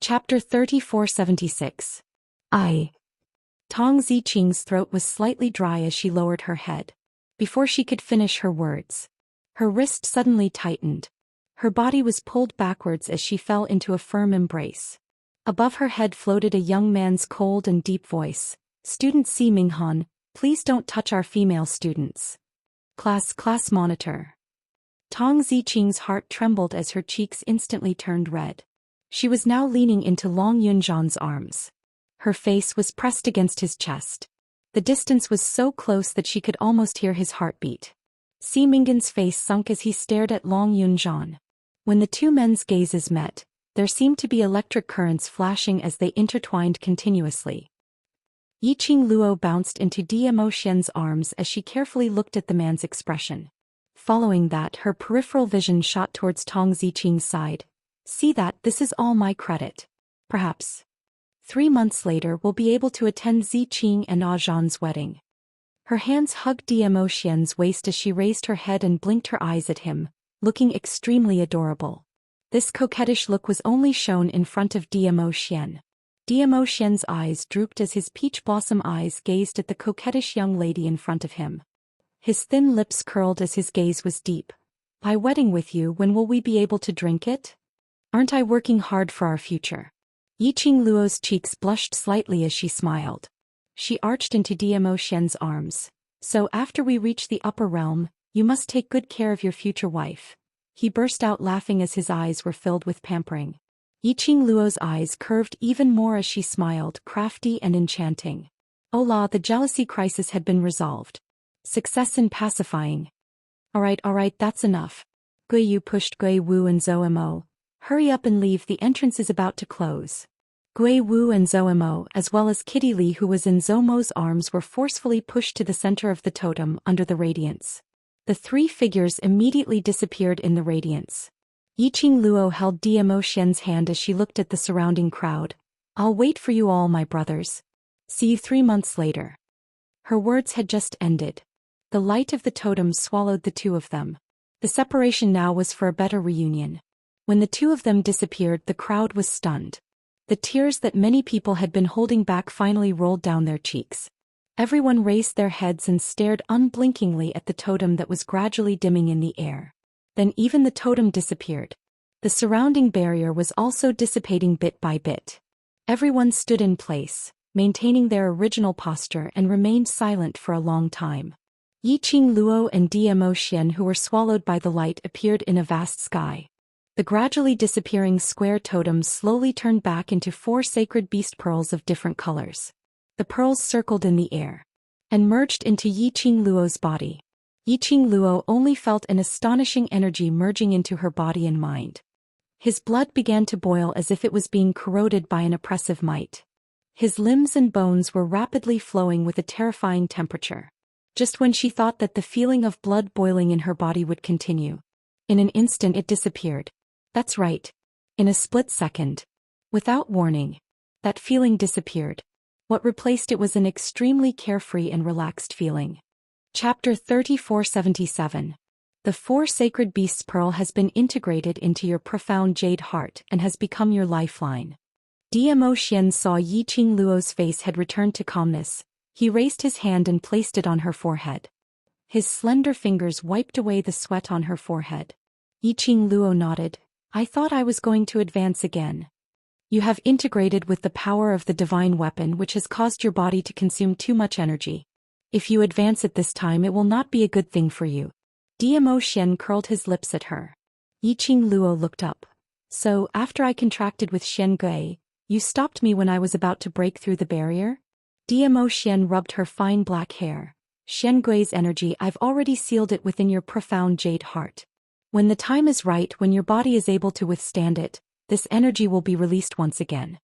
Chapter 3476. Tong Ziqing's throat was slightly dry as she lowered her head. Before she could finish her words, her wrist suddenly tightened. Her body was pulled backwards as she fell into a firm embrace. Above her head floated a young man's cold and deep voice. "Student Si Minghan, please don't touch our female students." Class monitor. Tong Ziqing's heart trembled as her cheeks instantly turned red. She was now leaning into Long Yunzhan's arms. Her face was pressed against his chest. The distance was so close that she could almost hear his heartbeat. Si Minghan's face sunk as he stared at Long Yunzhan. When the two men's gazes met, there seemed to be electric currents flashing as they intertwined continuously. Yiqing Luo bounced into Dmo Xian's arms as she carefully looked at the man's expression. Following that, her peripheral vision shot towards Tong Ziqing's side. "See that, this is all my credit. Perhaps 3 months later we'll be able to attend Ziqing and Zhan's wedding." Her hands hugged Dmo Xian's waist as she raised her head and blinked her eyes at him, looking extremely adorable. This coquettish look was only shown in front of Dmo Xian. Dmo Xian's eyes drooped as his peach blossom eyes gazed at the coquettish young lady in front of him. His thin lips curled as his gaze was deep. "My wedding with you, when will we be able to drink it? Aren't I working hard for our future?" Yiqing Luo's cheeks blushed slightly as she smiled. She arched into Dmo Xian's arms. "So after we reach the upper realm, you must take good care of your future wife." He burst out laughing as his eyes were filled with pampering. Yiqing Luo's eyes curved even more as she smiled, crafty and enchanting. Oh la, the jealousy crisis had been resolved. Success in pacifying. All right, that's enough." Gui Yu pushed Gui Wu and Zhou Mo. "Hurry up and leave, the entrance is about to close." Gui Wu and Zhou Mo, as well as Kitty Li who was in Zhou Mo's arms, were forcefully pushed to the center of the totem under the radiance. The three figures immediately disappeared in the radiance. Yiqing Luo held Dmo Xian's hand as she looked at the surrounding crowd. "I'll wait for you all, my brothers. See you 3 months later." Her words had just ended. The light of the totem swallowed the two of them. The separation now was for a better reunion. When the two of them disappeared, the crowd was stunned. The tears that many people had been holding back finally rolled down their cheeks. Everyone raised their heads and stared unblinkingly at the totem that was gradually dimming in the air. Then even the totem disappeared. The surrounding barrier was also dissipating bit by bit. Everyone stood in place, maintaining their original posture, and remained silent for a long time. Yiqing Luo and Dmo Xian, who were swallowed by the light, appeared in a vast sky. The gradually disappearing square totems slowly turned back into 4 sacred beast pearls of different colors. The pearls circled in the air and merged into Yiqing Luo's body. Yiqing Luo only felt an astonishing energy merging into her body and mind. His blood began to boil as if it was being corroded by an oppressive might. His limbs and bones were rapidly flowing with a terrifying temperature. Just when she thought that the feeling of blood boiling in her body would continue, in an instant it disappeared. That's right. In a split second. Without warning. That feeling disappeared. What replaced it was an extremely carefree and relaxed feeling. Chapter 3477. The 4 sacred beasts pearl has been integrated into your profound jade heart and has become your lifeline. Dmo Xian saw Yiqing Luo's face had returned to calmness. He raised his hand and placed it on her forehead. His slender fingers wiped away the sweat on her forehead. Yiqing Luo nodded. "I thought I was going to advance again." "You have integrated with the power of the divine weapon, which has caused your body to consume too much energy. If you advance at this time, it will not be a good thing for you." Dmo Xian curled his lips at her. Yiqing Luo looked up. "So, after I contracted with Xian Gui, you stopped me when I was about to break through the barrier?" Dmo Xian rubbed her fine black hair. "Xian Gui's energy, I've already sealed it within your profound jade heart. When the time is right, when your body is able to withstand it, this energy will be released once again."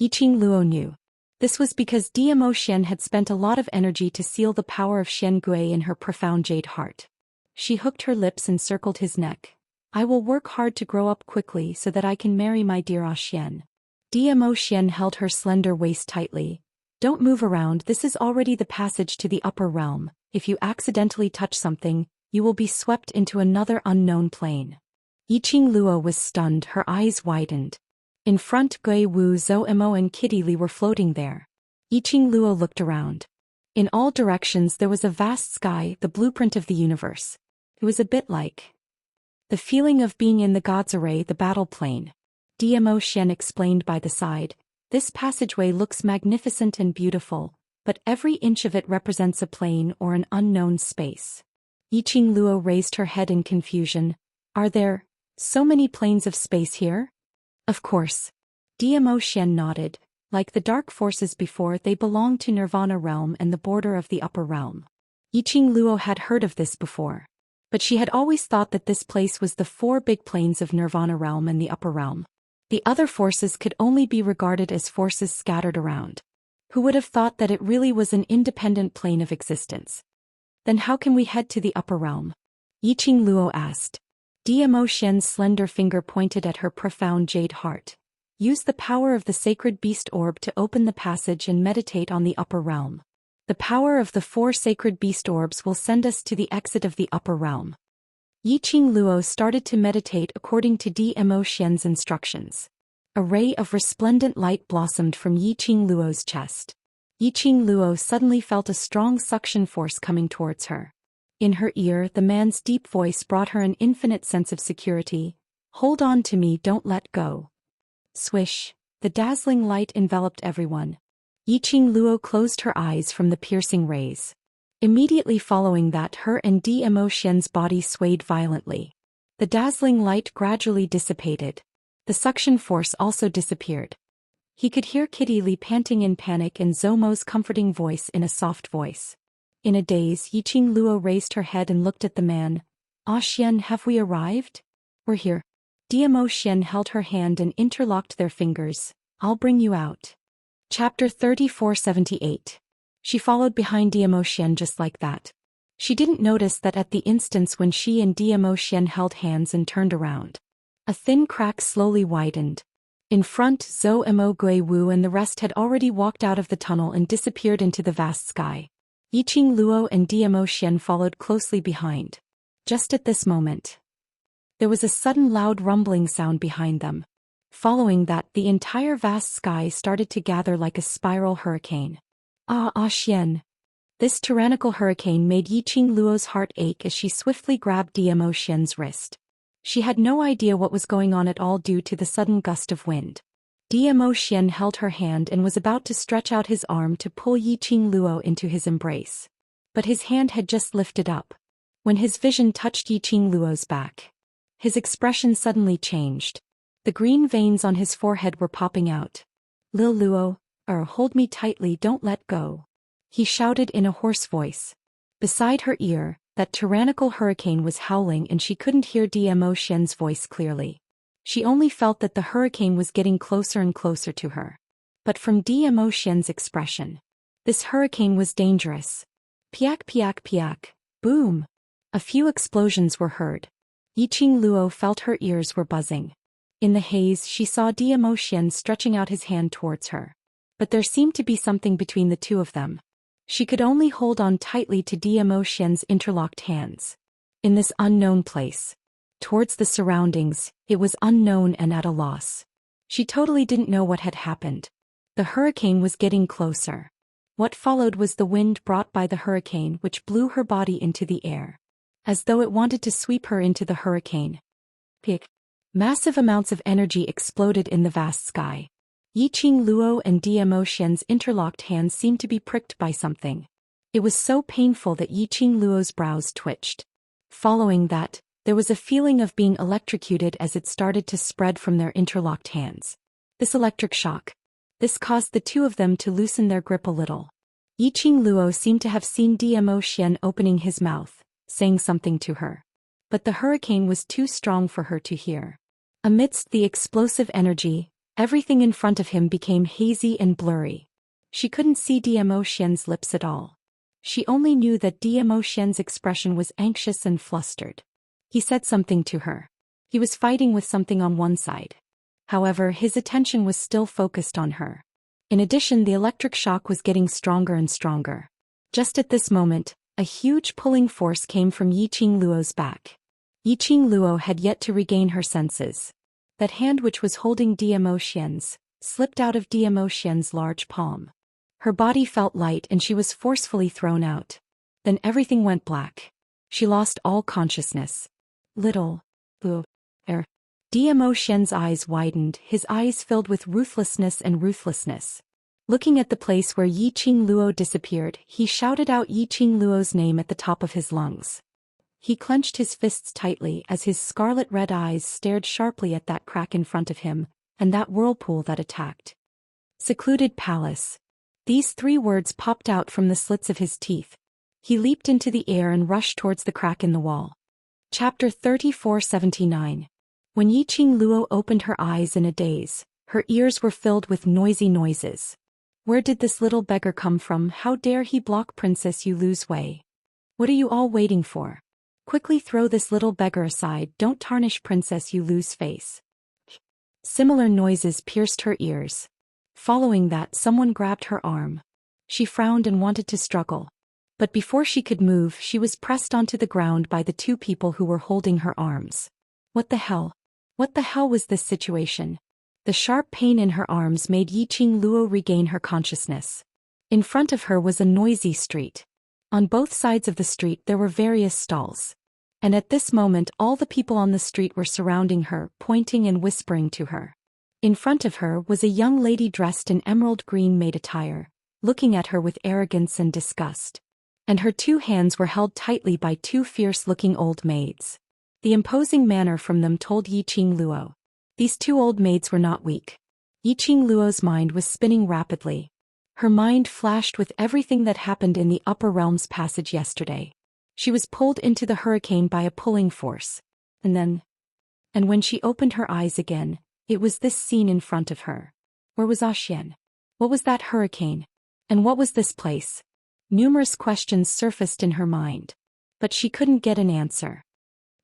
Yiqing Luo knew. This was because Dmo Xian had spent a lot of energy to seal the power of Xian Gui in her profound jade heart. She hooked her lips and circled his neck. "I will work hard to grow up quickly so that I can marry my dear Xian." Dmo Xian held her slender waist tightly. "Don't move around, this is already the passage to the upper realm. If you accidentally touch something, you will be swept into another unknown plane." Yiqing Luo was stunned, her eyes widened. In front, Gui Wu, Zhou Mo and Kitty Li were floating there. Yiqing Luo looked around. In all directions there was a vast sky, the blueprint of the universe. It was a bit like the feeling of being in the God's Array, the battle plane. Zhou Xian explained by the side. This passageway looks magnificent and beautiful, but every inch of it represents a plane or an unknown space. Yiqing Luo raised her head in confusion. Are there so many planes of space here? Of course. Zhou Xian nodded. Like the dark forces before, they belong to Nirvana realm and the border of the upper realm. Yiqing Luo had heard of this before, but she had always thought that this place was the 4 big planes of Nirvana realm and the upper realm. The other forces could only be regarded as forces scattered around. Who would have thought that it really was an independent plane of existence? Then how can we head to the upper realm? Yiqing Luo asked. Zhou Xian's slender finger pointed at her profound jade heart. Use the power of the sacred beast orb to open the passage and meditate on the upper realm. The power of the 4 sacred beast orbs will send us to the exit of the upper realm. Yiqing Luo started to meditate according to Zhou Xian's instructions. A ray of resplendent light blossomed from Yiqing Luo's chest. Yiqing Luo suddenly felt a strong suction force coming towards her. In her ear, the man's deep voice brought her an infinite sense of security. Hold on to me, don't let go. Swish, the dazzling light enveloped everyone. Yiqing Luo closed her eyes from the piercing rays. Immediately following that, her and Zhou Xian's body swayed violently. The dazzling light gradually dissipated. The suction force also disappeared. He could hear Kitty Li panting in panic and Zhou Mo's comforting voice in a soft voice. In a daze, Yiqing Luo raised her head and looked at the man. Ah Xian, have we arrived? We're here. Zhou Xian held her hand and interlocked their fingers. I'll bring you out. Chapter 3478. She followed behind Zhou Xian just like that. She didn't notice that at the instance when she and Zhou Xian held hands and turned around. A thin crack slowly widened. In front, Zhou Mo, Gui Wu and the rest had already walked out of the tunnel and disappeared into the vast sky. Yiqing Luo and Zhou Xian followed closely behind. Just at this moment, there was a sudden loud rumbling sound behind them. Following that, the entire vast sky started to gather like a spiral hurricane. Ah Xian. This tyrannical hurricane made Yiqing Luo's heart ache as she swiftly grabbed Zhou Xian's wrist. She had no idea what was going on at all due to the sudden gust of wind. Zhou Xian held her hand and was about to stretch out his arm to pull Yiqing Luo into his embrace. But his hand had just lifted up. When his vision touched Yiqing Luo's back, his expression suddenly changed. The green veins on his forehead were popping out. Lil Luo, hold me tightly, don't let go. He shouted in a hoarse voice. Beside her ear, that tyrannical hurricane was howling and she couldn't hear Zhou Xian's voice clearly. She only felt that the hurricane was getting closer and closer to her. But from Zhou Xian's expression, this hurricane was dangerous. Piak piak piak, boom. A few explosions were heard. Yiqing Luo felt her ears were buzzing. In the haze, she saw Zhou Xian stretching out his hand towards her. But there seemed to be something between the two of them. She could only hold on tightly to Zhou Xian's interlocked hands. In this unknown place, towards the surroundings, it was unknown and at a loss. She totally didn't know what had happened. The hurricane was getting closer. What followed was the wind brought by the hurricane, which blew her body into the air, as though it wanted to sweep her into the hurricane. Pick. Massive amounts of energy exploded in the vast sky. Yiqing Luo and Zhou Xian's interlocked hands seemed to be pricked by something. It was so painful that Yiqing Luo's brows twitched. Following that, there was a feeling of being electrocuted as it started to spread from their interlocked hands. This electric shock. This caused the two of them to loosen their grip a little. Yiqing Luo seemed to have seen Zhou Xian opening his mouth, saying something to her. But the hurricane was too strong for her to hear. Amidst the explosive energy, everything in front of him became hazy and blurry. She couldn't see Zhou Xian's lips at all. She only knew that Zhou Xian's expression was anxious and flustered. He said something to her. He was fighting with something on one side. However, his attention was still focused on her. In addition, the electric shock was getting stronger and stronger. Just at this moment, a huge pulling force came from Yiqing Luo's back. Yiqing Luo had yet to regain her senses. That hand which was holding Dao Xian's slipped out of Dao Xian's large palm. Her body felt light and she was forcefully thrown out. Then everything went black. She lost all consciousness. Little Dao Xian's eyes widened, his eyes filled with ruthlessness and ruthlessness. Looking at the place where Yiqing Luo disappeared, he shouted out Yiqing Luo's name at the top of his lungs. He clenched his fists tightly as his scarlet red eyes stared sharply at that crack in front of him, and that whirlpool that attacked. Secluded palace. These 3 words popped out from the slits of his teeth. He leaped into the air and rushed towards the crack in the wall. Chapter 3479. When Yiqing Luo opened her eyes in a daze, her ears were filled with noisy noises. Where did this little beggar come from? How dare he block Princess Yulu's way? What are you all waiting for? Quickly throw this little beggar aside, don't tarnish Princess Yulu's face. Similar noises pierced her ears. Following that, someone grabbed her arm. She frowned and wanted to struggle. But before she could move, she was pressed onto the ground by the 2 people who were holding her arms. What the hell? What the hell was this situation? The sharp pain in her arms made Yiqing Luo regain her consciousness. In front of her was a noisy street. On both sides of the street there were various stalls. And at this moment all the people on the street were surrounding her, pointing and whispering to her. In front of her was a young lady dressed in emerald green maid attire, looking at her with arrogance and disgust. And her 2 hands were held tightly by 2 fierce-looking old maids. The imposing manner from them told Yiqing Luo. These 2 old maids were not weak. Yiqing Luo's mind was spinning rapidly. Her mind flashed with everything that happened in the Upper Realms passage yesterday. She was pulled into the hurricane by a pulling force. And when she opened her eyes again, it was this scene in front of her. Where was Zhou Xian? What was that hurricane? And what was this place? Numerous questions surfaced in her mind. But she couldn't get an answer.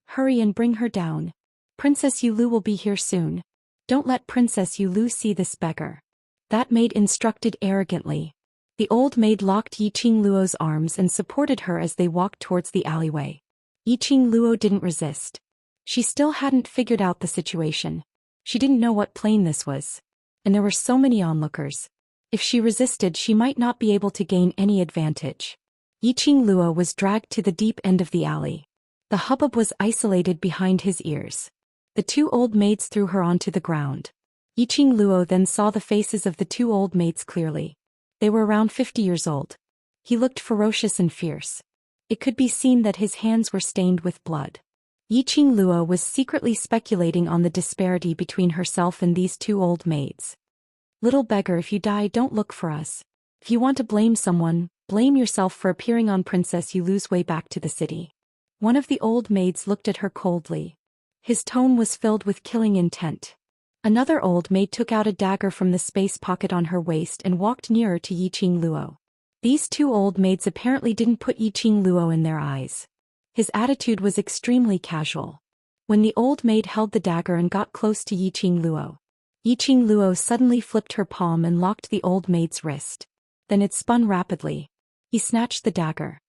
Hurry and bring her down. Princess Yulu will be here soon. Don't let Princess Yulu see this beggar. That maid instructed arrogantly. The old maid locked Yiqing Luo's arms and supported her as they walked towards the alleyway. Yiqing Luo didn't resist. She still hadn't figured out the situation. She didn't know what plane this was. And there were so many onlookers. If she resisted, she might not be able to gain any advantage. Yiqing Luo was dragged to the deep end of the alley. The hubbub was isolated behind his ears. The 2 old maids threw her onto the ground. Yiqing Luo then saw the faces of the 2 old maids clearly. They were around 50 years old. He looked ferocious and fierce. It could be seen that his hands were stained with blood. Yiqing Luo was secretly speculating on the disparity between herself and these 2 old maids. Little beggar, if you die, don't look for us. If you want to blame someone, blame yourself for appearing on Princess Yulu's way back to the city. One of the old maids looked at her coldly. His tone was filled with killing intent. Another old maid took out a dagger from the space pocket on her waist and walked nearer to Yiqing Luo. These 2 old maids apparently didn't put Yiqing Luo in their eyes. His attitude was extremely casual. When the old maid held the dagger and got close to Yiqing Luo suddenly flipped her palm and locked the old maid's wrist. Then it spun rapidly. He snatched the dagger.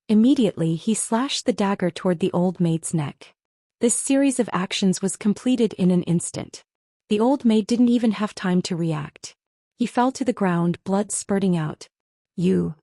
Immediately he slashed the dagger toward the old maid's neck. This series of actions was completed in an instant. The old maid didn't even have time to react. He fell to the ground, blood spurting out. You.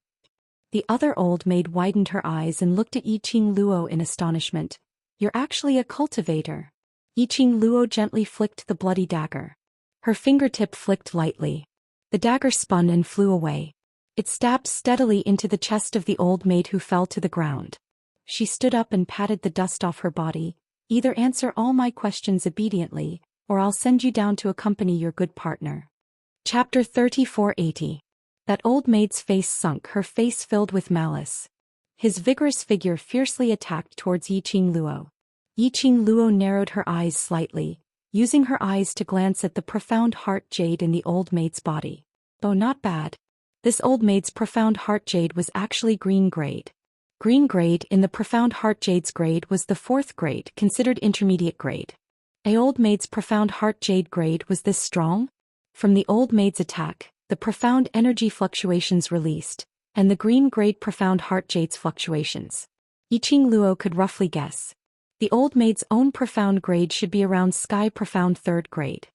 The other old maid widened her eyes and looked at Yiqing Luo in astonishment. You're actually a cultivator. Yiqing Luo gently flicked the bloody dagger. Her fingertip flicked lightly. The dagger spun and flew away. It stabbed steadily into the chest of the old maid who fell to the ground. She stood up and patted the dust off her body. Either answer all my questions obediently, or I'll send you down to accompany your good partner. Chapter 3480. That old maid's face sunk, her face filled with malice. His vigorous figure fiercely attacked towards Yiqing Luo. Yiqing Luo narrowed her eyes slightly, using her eyes to glance at the profound heart jade in the old maid's body. Oh, not bad. This old maid's profound heart jade was actually green grade. Green grade in the profound heart jade's grade was the 4th grade, considered intermediate grade. A old maid's profound heart jade grade was this strong? From the old maid's attack, the profound energy fluctuations released, and the green grade profound heart jade's fluctuations. Yiqing Luo could roughly guess. The old maid's own profound grade should be around sky profound 3rd grade.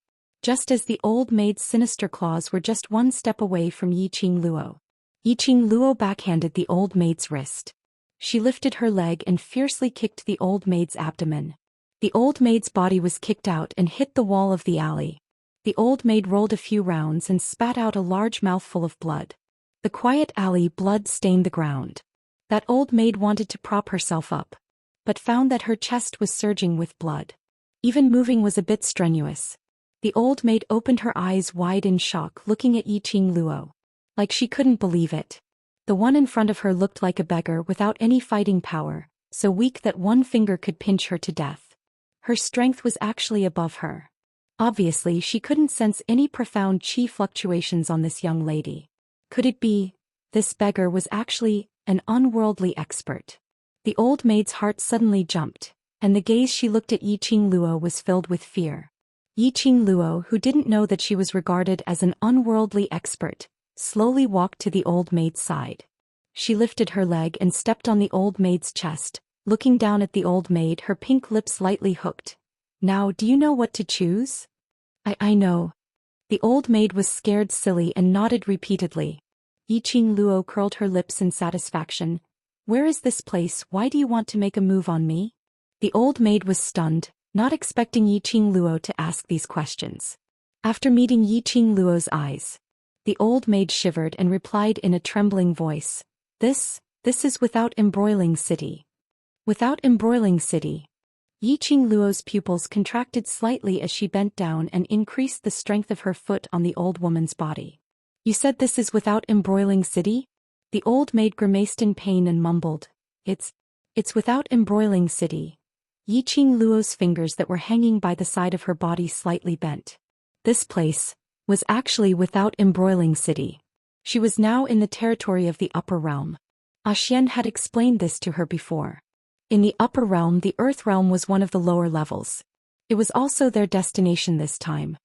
Just as the old maid's sinister claws were just one step away from Yiqing Luo. Yiqing Luo backhanded the old maid's wrist. She lifted her leg and fiercely kicked the old maid's abdomen. The old maid's body was kicked out and hit the wall of the alley. The old maid rolled a few rounds and spat out a large mouthful of blood. The quiet alley blood stained the ground. That old maid wanted to prop herself up, but found that her chest was surging with blood. Even moving was a bit strenuous. The old maid opened her eyes wide in shock, looking at Yiqing Luo. Like she couldn't believe it. The one in front of her looked like a beggar without any fighting power, so weak that one finger could pinch her to death. Her strength was actually above her. Obviously, she couldn't sense any profound chi fluctuations on this young lady. Could it be, this beggar was actually an unworldly expert? The old maid's heart suddenly jumped, and the gaze she looked at Yiqing Luo was filled with fear. Yiqing Luo, who didn't know that she was regarded as an unworldly expert, slowly walked to the old maid's side. She lifted her leg and stepped on the old maid's chest, looking down at the old maid, her pink lips lightly hooked. Now, do you know what to choose? I know. The old maid was scared silly and nodded repeatedly. Yiqing Luo curled her lips in satisfaction. Where is this place? Why do you want to make a move on me? The old maid was stunned, not expecting Yiqing Luo to ask these questions. After meeting Yiqing Luo's eyes, the old maid shivered and replied in a trembling voice, This is Without Embroiling City. Without Embroiling City. Yiqing Luo's pupils contracted slightly as she bent down and increased the strength of her foot on the old woman's body. You said this is Without Embroiling City? The old maid grimaced in pain and mumbled, It's Without Embroiling City. Yiqing Luo's fingers that were hanging by the side of her body slightly bent. This place was actually Without Embroiling City. She was now in the territory of the upper realm. Xian had explained this to her before. In the upper realm, the earth realm was one of the lower levels. It was also their destination this time.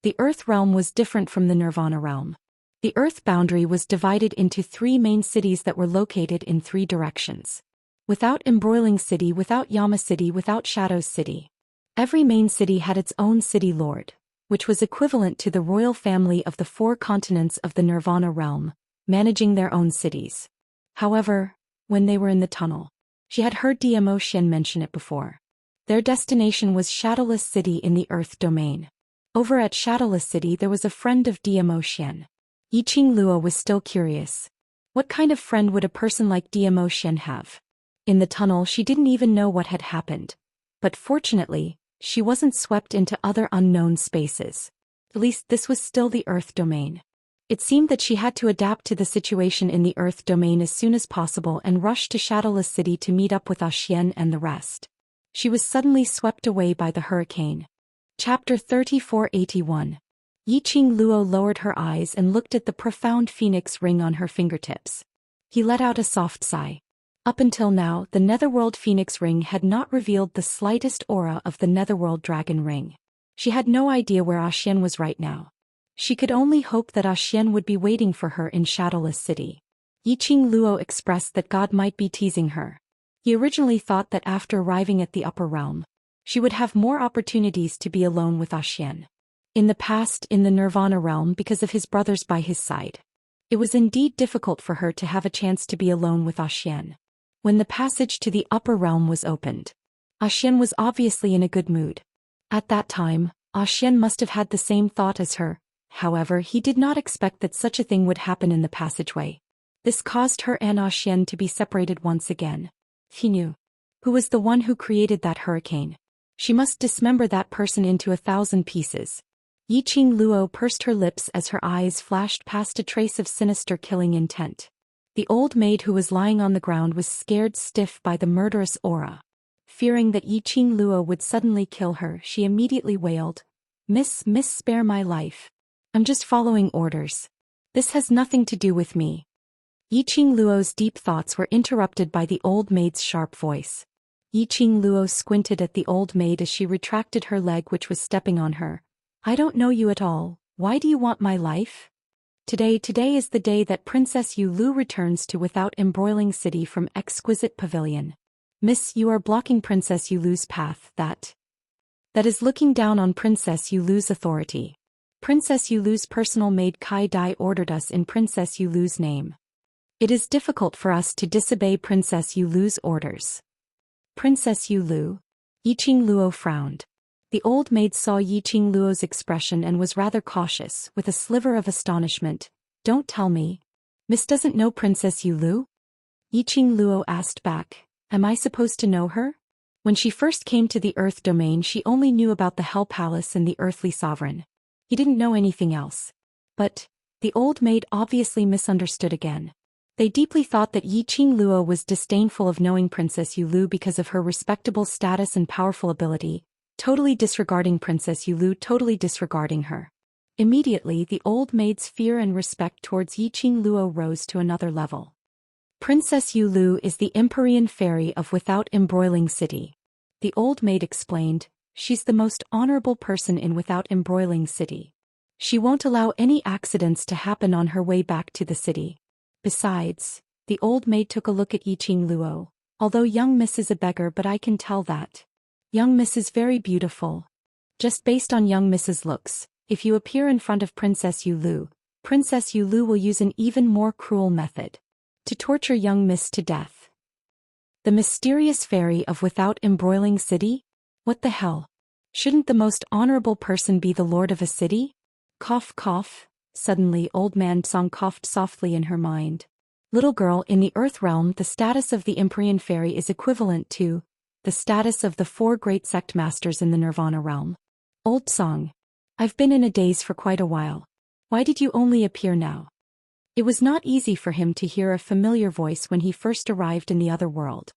The earth realm was different from the nirvana realm. The earth boundary was divided into 3 main cities that were located in 3 directions. Without Embroiling City, Without Yama City, Without Shadows City. Every main city had its own city lord, which was equivalent to the royal family of the 4 continents of the nirvana realm, managing their own cities. However, when they were in the tunnel, she had heard Zhou Xian mention it before. Their destination was Shadowless City in the Earth domain. Over at Shadowless City there was a friend of Zhou Xian. Yiqing Luo was still curious. What kind of friend would a person like Zhou Xian have? In the tunnel she didn't even know what had happened. But fortunately, she wasn't swept into other unknown spaces. At least this was still the Earth domain. It seemed that she had to adapt to the situation in the Earth domain as soon as possible and rush to Shadowless City to meet up with Xian and the rest. She was suddenly swept away by the hurricane. Chapter 3481. Yiqing Luo lowered her eyes and looked at the profound phoenix ring on her fingertips. He let out a soft sigh. Up until now, the Netherworld Phoenix Ring had not revealed the slightest aura of the Netherworld Dragon Ring. She had no idea where Xian was right now. She could only hope that Xian would be waiting for her in Shadowless City. Yiqing Luo expressed that God might be teasing her. He originally thought that after arriving at the upper realm, she would have more opportunities to be alone with Xian. In the past, in the Nirvana realm, because of his brothers by his side, it was indeed difficult for her to have a chance to be alone with Xian. When the passage to the upper realm was opened, Xian was obviously in a good mood. At that time, Xian must have had the same thought as her. However, he did not expect that such a thing would happen in the passageway. This caused her and Xian to be separated once again. He knew who was the one who created that hurricane. She must dismember that person into 1,000 pieces. Yiqing Luo pursed her lips as her eyes flashed past a trace of sinister killing intent. The old maid who was lying on the ground was scared stiff by the murderous aura. Fearing that Yiqing Luo would suddenly kill her, she immediately wailed, Miss, spare my life. I'm just following orders. This has nothing to do with me." Yiqing Luo's deep thoughts were interrupted by the old maid's sharp voice. Yiqing Luo squinted at the old maid as she retracted her leg, which was stepping on her. "I don't know you at all. Why do you want my life?" Today is the day that Princess Yu Lu returns to Without Embroiling City from Exquisite Pavilion. Miss, you are blocking Princess Yulu's path. That is looking down on Princess Yulu's authority. Princess Yulu's personal maid Kai Dai ordered us in Princess Yulu's name. It is difficult for us to disobey Princess Yulu's orders. Princess Yulu? Yiqing Luo frowned. The old maid saw Yiqing Luo's expression and was rather cautious, with a sliver of astonishment. Don't tell me. Miss doesn't know Princess Yulu? Yiqing Luo asked back. Am I supposed to know her? When she first came to the Earth domain she only knew about the Hell Palace and the earthly sovereign. He didn't know anything else. But the old maid obviously misunderstood again. They deeply thought that Yiqing Luo was disdainful of knowing Princess Yulu because of her respectable status and powerful ability, totally disregarding Princess Yulu, totally disregarding her. Immediately the old maid's fear and respect towards Yiqing Luo rose to another level. Princess Yulu is the Empyrean fairy of Without Embroiling City. The old maid explained. She's the most honorable person in Without Embroiling City. She won't allow any accidents to happen on her way back to the city. Besides, the old maid took a look at Yiqing Luo. Although young Miss is a beggar, but I can tell that young Miss is very beautiful. Just based on young Miss's looks, if you appear in front of Princess Yulu, Princess Yulu will use an even more cruel method to torture young Miss to death. The mysterious fairy of Without Embroiling City? What the hell? Shouldn't the most honorable person be the lord of a city? Cough cough. Suddenly old man Song coughed softly in her mind. Little girl, in the Earth realm the status of the Empyrean fairy is equivalent to the status of the 4 great sect masters in the Nirvana realm. Old Song. I've been in a daze for quite a while. Why did you only appear now? It was not easy for him to hear a familiar voice when he first arrived in the other world.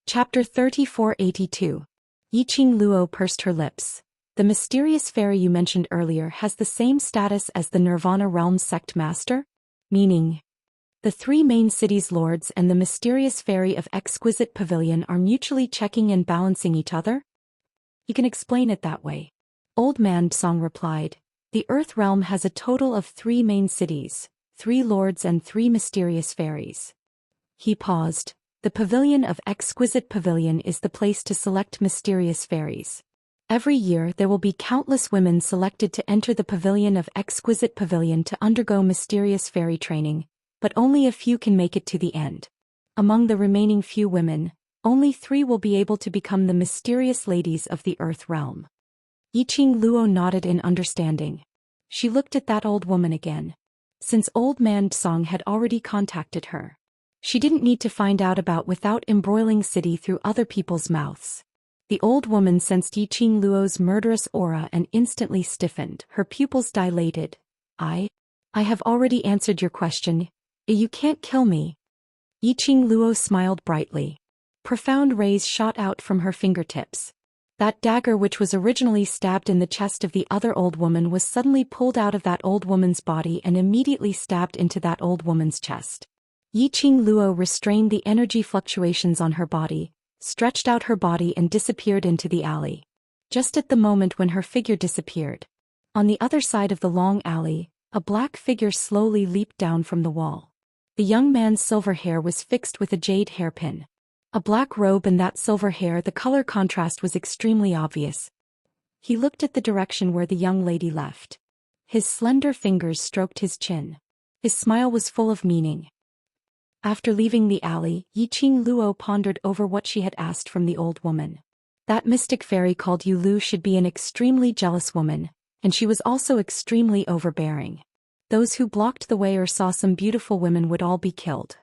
Chapter 3482. Yiqing Luo pursed her lips. The mysterious fairy you mentioned earlier has the same status as the Nirvana realm's sect master? Meaning, the 3 main cities' lords and the mysterious fairy of Exquisite Pavilion are mutually checking and balancing each other? You can explain it that way. Old man Song replied. The Earth realm has a total of 3 main cities, 3 lords and 3 mysterious fairies. He paused. The Pavilion of Exquisite Pavilion is the place to select mysterious fairies. Every year there will be countless women selected to enter the Pavilion of Exquisite Pavilion to undergo mysterious fairy training, but only a few can make it to the end. Among the remaining few women, only 3 will be able to become the mysterious ladies of the Earth realm. Yiqing Luo nodded in understanding. She looked at that old woman again. Since old man Song had already contacted her, she didn't need to find out about Without Embroiling City through other people's mouths. The old woman sensed Yiqing Luo's murderous aura and instantly stiffened, her pupils dilated. I have already answered your question. You can't kill me. Yiqing Luo smiled brightly. Profound rays shot out from her fingertips. That dagger which was originally stabbed in the chest of the other old woman was suddenly pulled out of that old woman's body and immediately stabbed into that old woman's chest. Yiqing Luo restrained the energy fluctuations on her body, stretched out her body and disappeared into the alley. Just at the moment when her figure disappeared, on the other side of the long alley, a black figure slowly leaped down from the wall. The young man's silver hair was fixed with a jade hairpin. A black robe and that silver hair, the color contrast was extremely obvious. He looked at the direction where the young lady left. His slender fingers stroked his chin. His smile was full of meaning. After leaving the alley, Yiqing Luo pondered over what she had asked from the old woman. That mystic fairy called Yulu should be an extremely jealous woman, and she was also extremely overbearing. Those who blocked the way or saw some beautiful women would all be killed.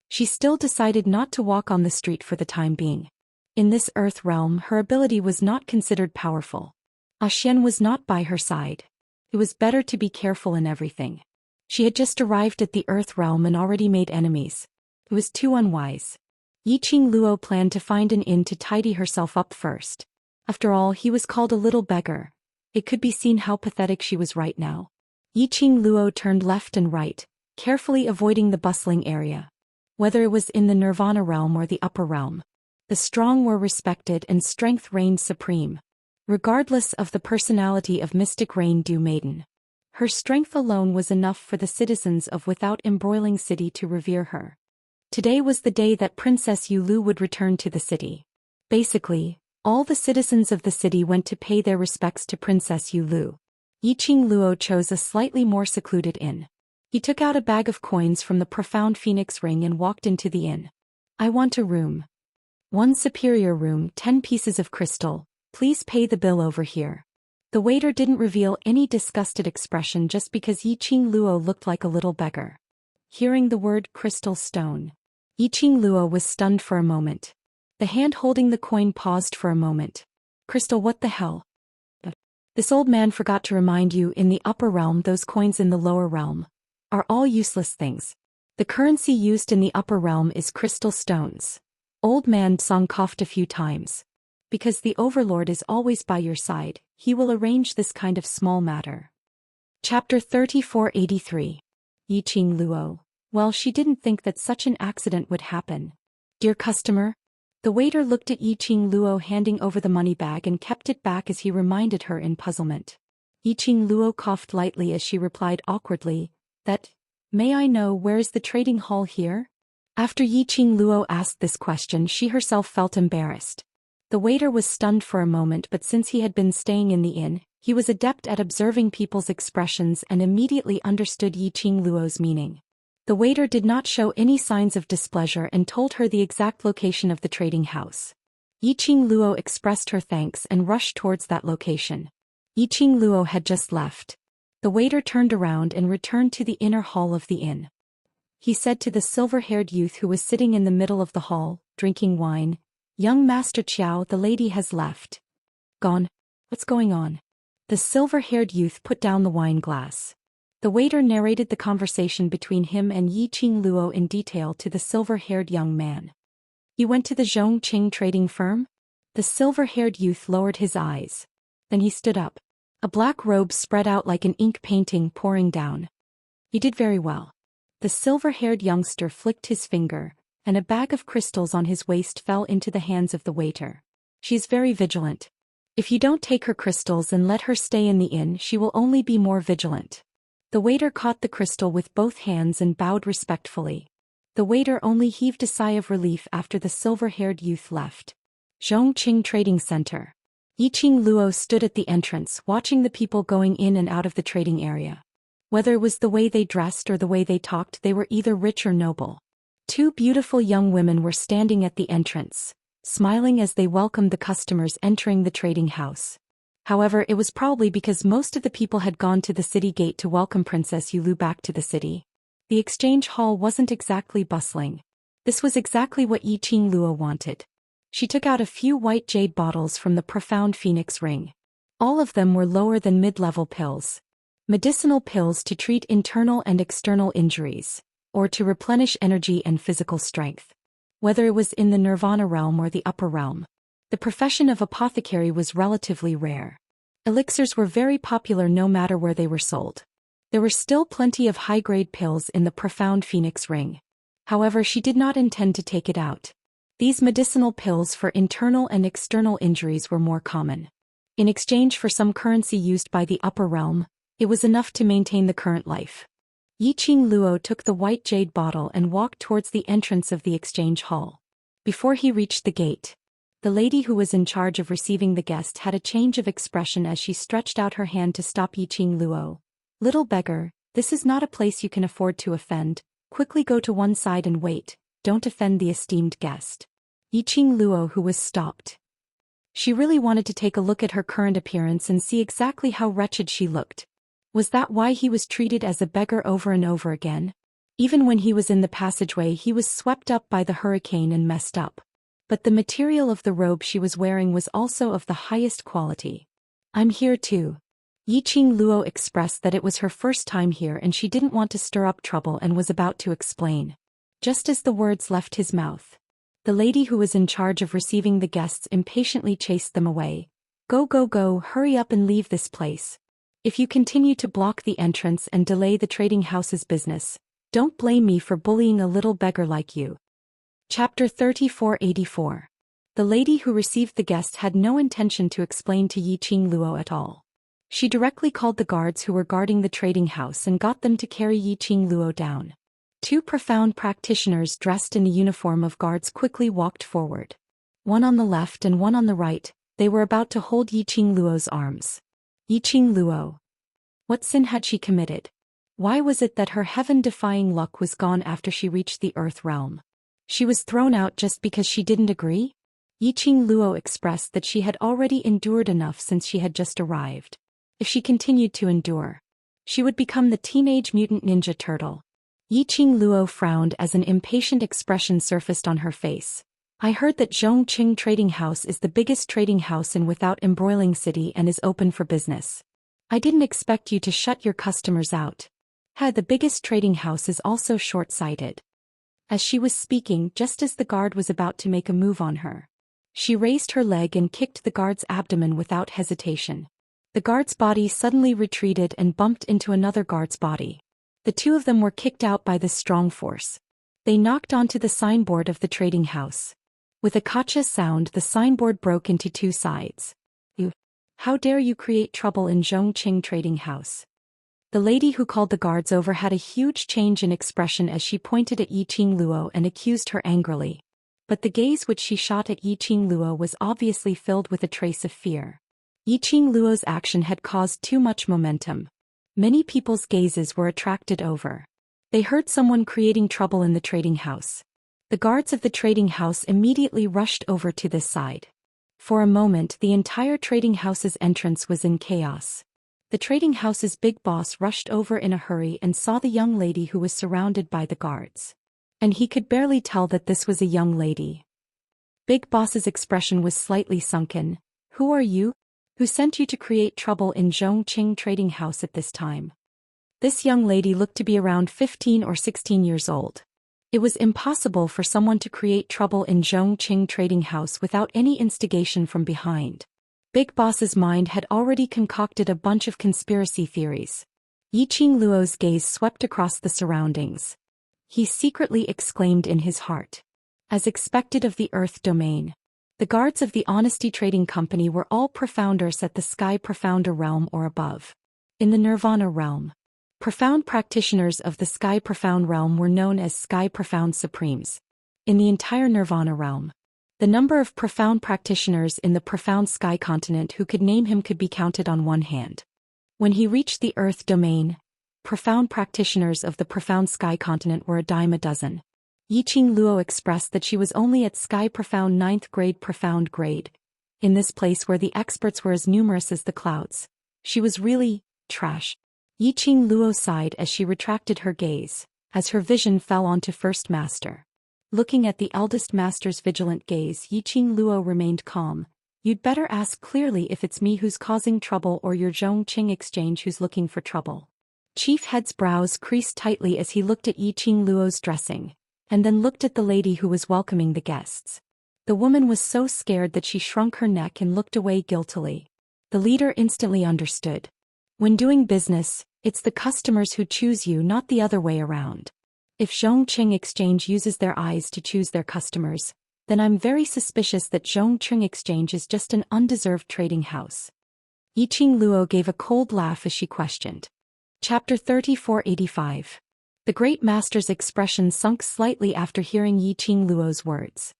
She still decided not to walk on the street for the time being. In this Earth realm her ability was not considered powerful. Zhou Xian was not by her side. It was better to be careful in everything. She had just arrived at the Earth realm and already made enemies. It was too unwise. Yiqing Luo planned to find an inn to tidy herself up first. After all, he was called a little beggar. It could be seen how pathetic she was right now. Yiqing Luo turned left and right, carefully avoiding the bustling area. Whether it was in the Nirvana realm or the upper realm, the strong were respected and strength reigned supreme. Regardless of the personality of Mystic Rain Dew Maiden, her strength alone was enough for the citizens of Without Embroiling City to revere her. Today was the day that Princess Yulu would return to the city. Basically, all the citizens of the city went to pay their respects to Princess Yulu. Yiqing Luo chose a slightly more secluded inn. He took out a bag of coins from the profound phoenix ring and walked into the inn. I want a room. One superior room, 10 pieces of crystal. Please pay the bill over here. The waiter didn't reveal any disgusted expression just because Yiqing Luo looked like a little beggar. Hearing the word crystal stone, Yiqing Luo was stunned for a moment. The hand holding the coin paused for a moment. Crystal, what the hell? This old man forgot to remind you, in the upper realm those coins in the lower realm are all useless things. The currency used in the upper realm is crystal stones. Old man Song coughed a few times. Because the overlord is always by your side, he will arrange this kind of small matter. Chapter 3483. Yiqing Luo. Well, she didn't think that such an accident would happen. Dear customer. The waiter looked at Yiqing Luo handing over the money bag and kept it back as he reminded her in puzzlement. Yiqing Luo coughed lightly as she replied awkwardly, May I know where is the trading hall here? After Yiqing Luo asked this question, she herself felt embarrassed. The waiter was stunned for a moment, but since he had been staying in the inn, he was adept at observing people's expressions and immediately understood Yiqing Luo's meaning. The waiter did not show any signs of displeasure and told her the exact location of the trading house. Yiqing Luo expressed her thanks and rushed towards that location. Yiqing Luo had just left. The waiter turned around and returned to the inner hall of the inn. He said to the silver-haired youth who was sitting in the middle of the hall, drinking wine, Young Master Qiao, the lady has left. Gone? What's going on? The silver-haired youth put down the wine glass. The waiter narrated the conversation between him and Yiqing Luo in detail to the silver-haired young man. You went to the Zhongqing trading firm? The silver-haired youth lowered his eyes. Then he stood up. A black robe spread out like an ink painting pouring down. You did very well. The silver-haired youngster flicked his finger, and a bag of crystals on his waist fell into the hands of the waiter. She's very vigilant. If you don't take her crystals and let her stay in the inn, she will only be more vigilant. The waiter caught the crystal with both hands and bowed respectfully. The waiter only heaved a sigh of relief after the silver-haired youth left. Zhongqing Trading Center. Yiqing Luo stood at the entrance, watching the people going in and out of the trading area. Whether it was the way they dressed or the way they talked, they were either rich or noble. Two beautiful young women were standing at the entrance, smiling as they welcomed the customers entering the trading house. However, it was probably because most of the people had gone to the city gate to welcome Princess Yulu back to the city. The exchange hall wasn't exactly bustling. This was exactly what Yiqing Luo wanted. She took out a few white jade bottles from the profound phoenix ring. All of them were lower than mid-level pills. Medicinal pills to treat internal and external injuries, or to replenish energy and physical strength. Whether it was in the nirvana realm or the upper realm, the profession of apothecary was relatively rare. Elixirs were very popular no matter where they were sold. There were still plenty of high-grade pills in the profound phoenix ring. However, she did not intend to take it out. These medicinal pills for internal and external injuries were more common. In exchange for some currency used by the upper realm, it was enough to maintain the current life. Yiqing Luo took the white jade bottle and walked towards the entrance of the exchange hall. Before he reached the gate, the lady who was in charge of receiving the guest had a change of expression as she stretched out her hand to stop Yiqing Luo. Little beggar, this is not a place you can afford to offend. Quickly go to one side and wait. Don't offend the esteemed guest. Yiqing Luo, who was stopped. She really wanted to take a look at her current appearance and see exactly how wretched she looked. Was that why he was treated as a beggar over and over again? Even when he was in the passageway, he was swept up by the hurricane and messed up. But the material of the robe she was wearing was also of the highest quality. I'm here too. Yiqing Luo expressed that it was her first time here and she didn't want to stir up trouble and was about to explain. Just as the words left his mouth, the lady who was in charge of receiving the guests impatiently chased them away. Go, go, go, hurry up and leave this place. If you continue to block the entrance and delay the trading house's business, don't blame me for bullying a little beggar like you. Chapter 3484. The lady who received the guest had no intention to explain to Yiqing Luo at all. She directly called the guards who were guarding the trading house and got them to carry Yiqing Luo down. Two profound practitioners dressed in the uniform of guards quickly walked forward. One on the left and one on the right, they were about to hold Yiqing Luo's arms. Yiqing Luo. What sin had she committed? Why was it that her heaven-defying luck was gone after she reached the Earth realm? She was thrown out just because she didn't agree? Yiqing Luo expressed that she had already endured enough since she had just arrived. If she continued to endure, she would become the Teenage Mutant Ninja Turtle. Yiqing Luo frowned as an impatient expression surfaced on her face. I heard that Zhongqing Trading House is the biggest trading house in Without Embroiling City and is open for business. I didn't expect you to shut your customers out. The biggest trading house is also short-sighted. As she was speaking, just as the guard was about to make a move on her, she raised her leg and kicked the guard's abdomen without hesitation. The guard's body suddenly retreated and bumped into another guard's body. The two of them were kicked out by this strong force. They knocked onto the signboard of the trading house. With a kacha sound, the signboard broke into two sides. You! How dare you create trouble in Zhongqing Trading House? The lady who called the guards over had a huge change in expression as she pointed at Yiqing Luo and accused her angrily. But the gaze which she shot at Yiqing Luo was obviously filled with a trace of fear. Yiqing Luo's action had caused too much momentum. Many people's gazes were attracted over. They heard someone creating trouble in the trading house. The guards of the trading house immediately rushed over to this side. For a moment, the entire trading house's entrance was in chaos. The trading house's big boss rushed over in a hurry and saw the young lady who was surrounded by the guards. And he could barely tell that this was a young lady. Big boss's expression was slightly sunken. Who are you? Who sent you to create trouble in Zhongqing Trading House at this time? This young lady looked to be around 15 or 16 years old. It was impossible for someone to create trouble in Zhongqing Trading House without any instigation from behind. Big Boss's mind had already concocted a bunch of conspiracy theories. Yiqing Luo's gaze swept across the surroundings. He secretly exclaimed in his heart. As expected of the Earth domain, the guards of the Honesty Trading Company were all profounders at the Sky Profounder realm or above. In the Nirvana realm, profound practitioners of the Sky Profound realm were known as Sky Profound Supremes. In the entire Nirvana realm, the number of profound practitioners in the Profound Sky continent who could name him could be counted on one hand. When he reached the Earth domain, profound practitioners of the Profound Sky continent were a dime a dozen. Yiqing Luo expressed that she was only at Sky Profound 9th grade profound grade. In this place where the experts were as numerous as the clouds, she was really trash. Yiqing Luo sighed as she retracted her gaze, as her vision fell onto First Master. Looking at the eldest master's vigilant gaze, Yiqing Luo remained calm. You'd better ask clearly if it's me who's causing trouble or your Zhongqing exchange who's looking for trouble. Chief Head's brows creased tightly as he looked at Yiqing Luo's dressing, and then looked at the lady who was welcoming the guests. The woman was so scared that she shrunk her neck and looked away guiltily. The leader instantly understood. When doing business, it's the customers who choose you, not the other way around. If Zhongqing Exchange uses their eyes to choose their customers, then I'm very suspicious that Zhongqing Exchange is just an undeserved trading house. Yiqing Luo gave a cold laugh as she questioned. Chapter 3485. The Great Master's expression sunk slightly after hearing Yiqing Luo's words.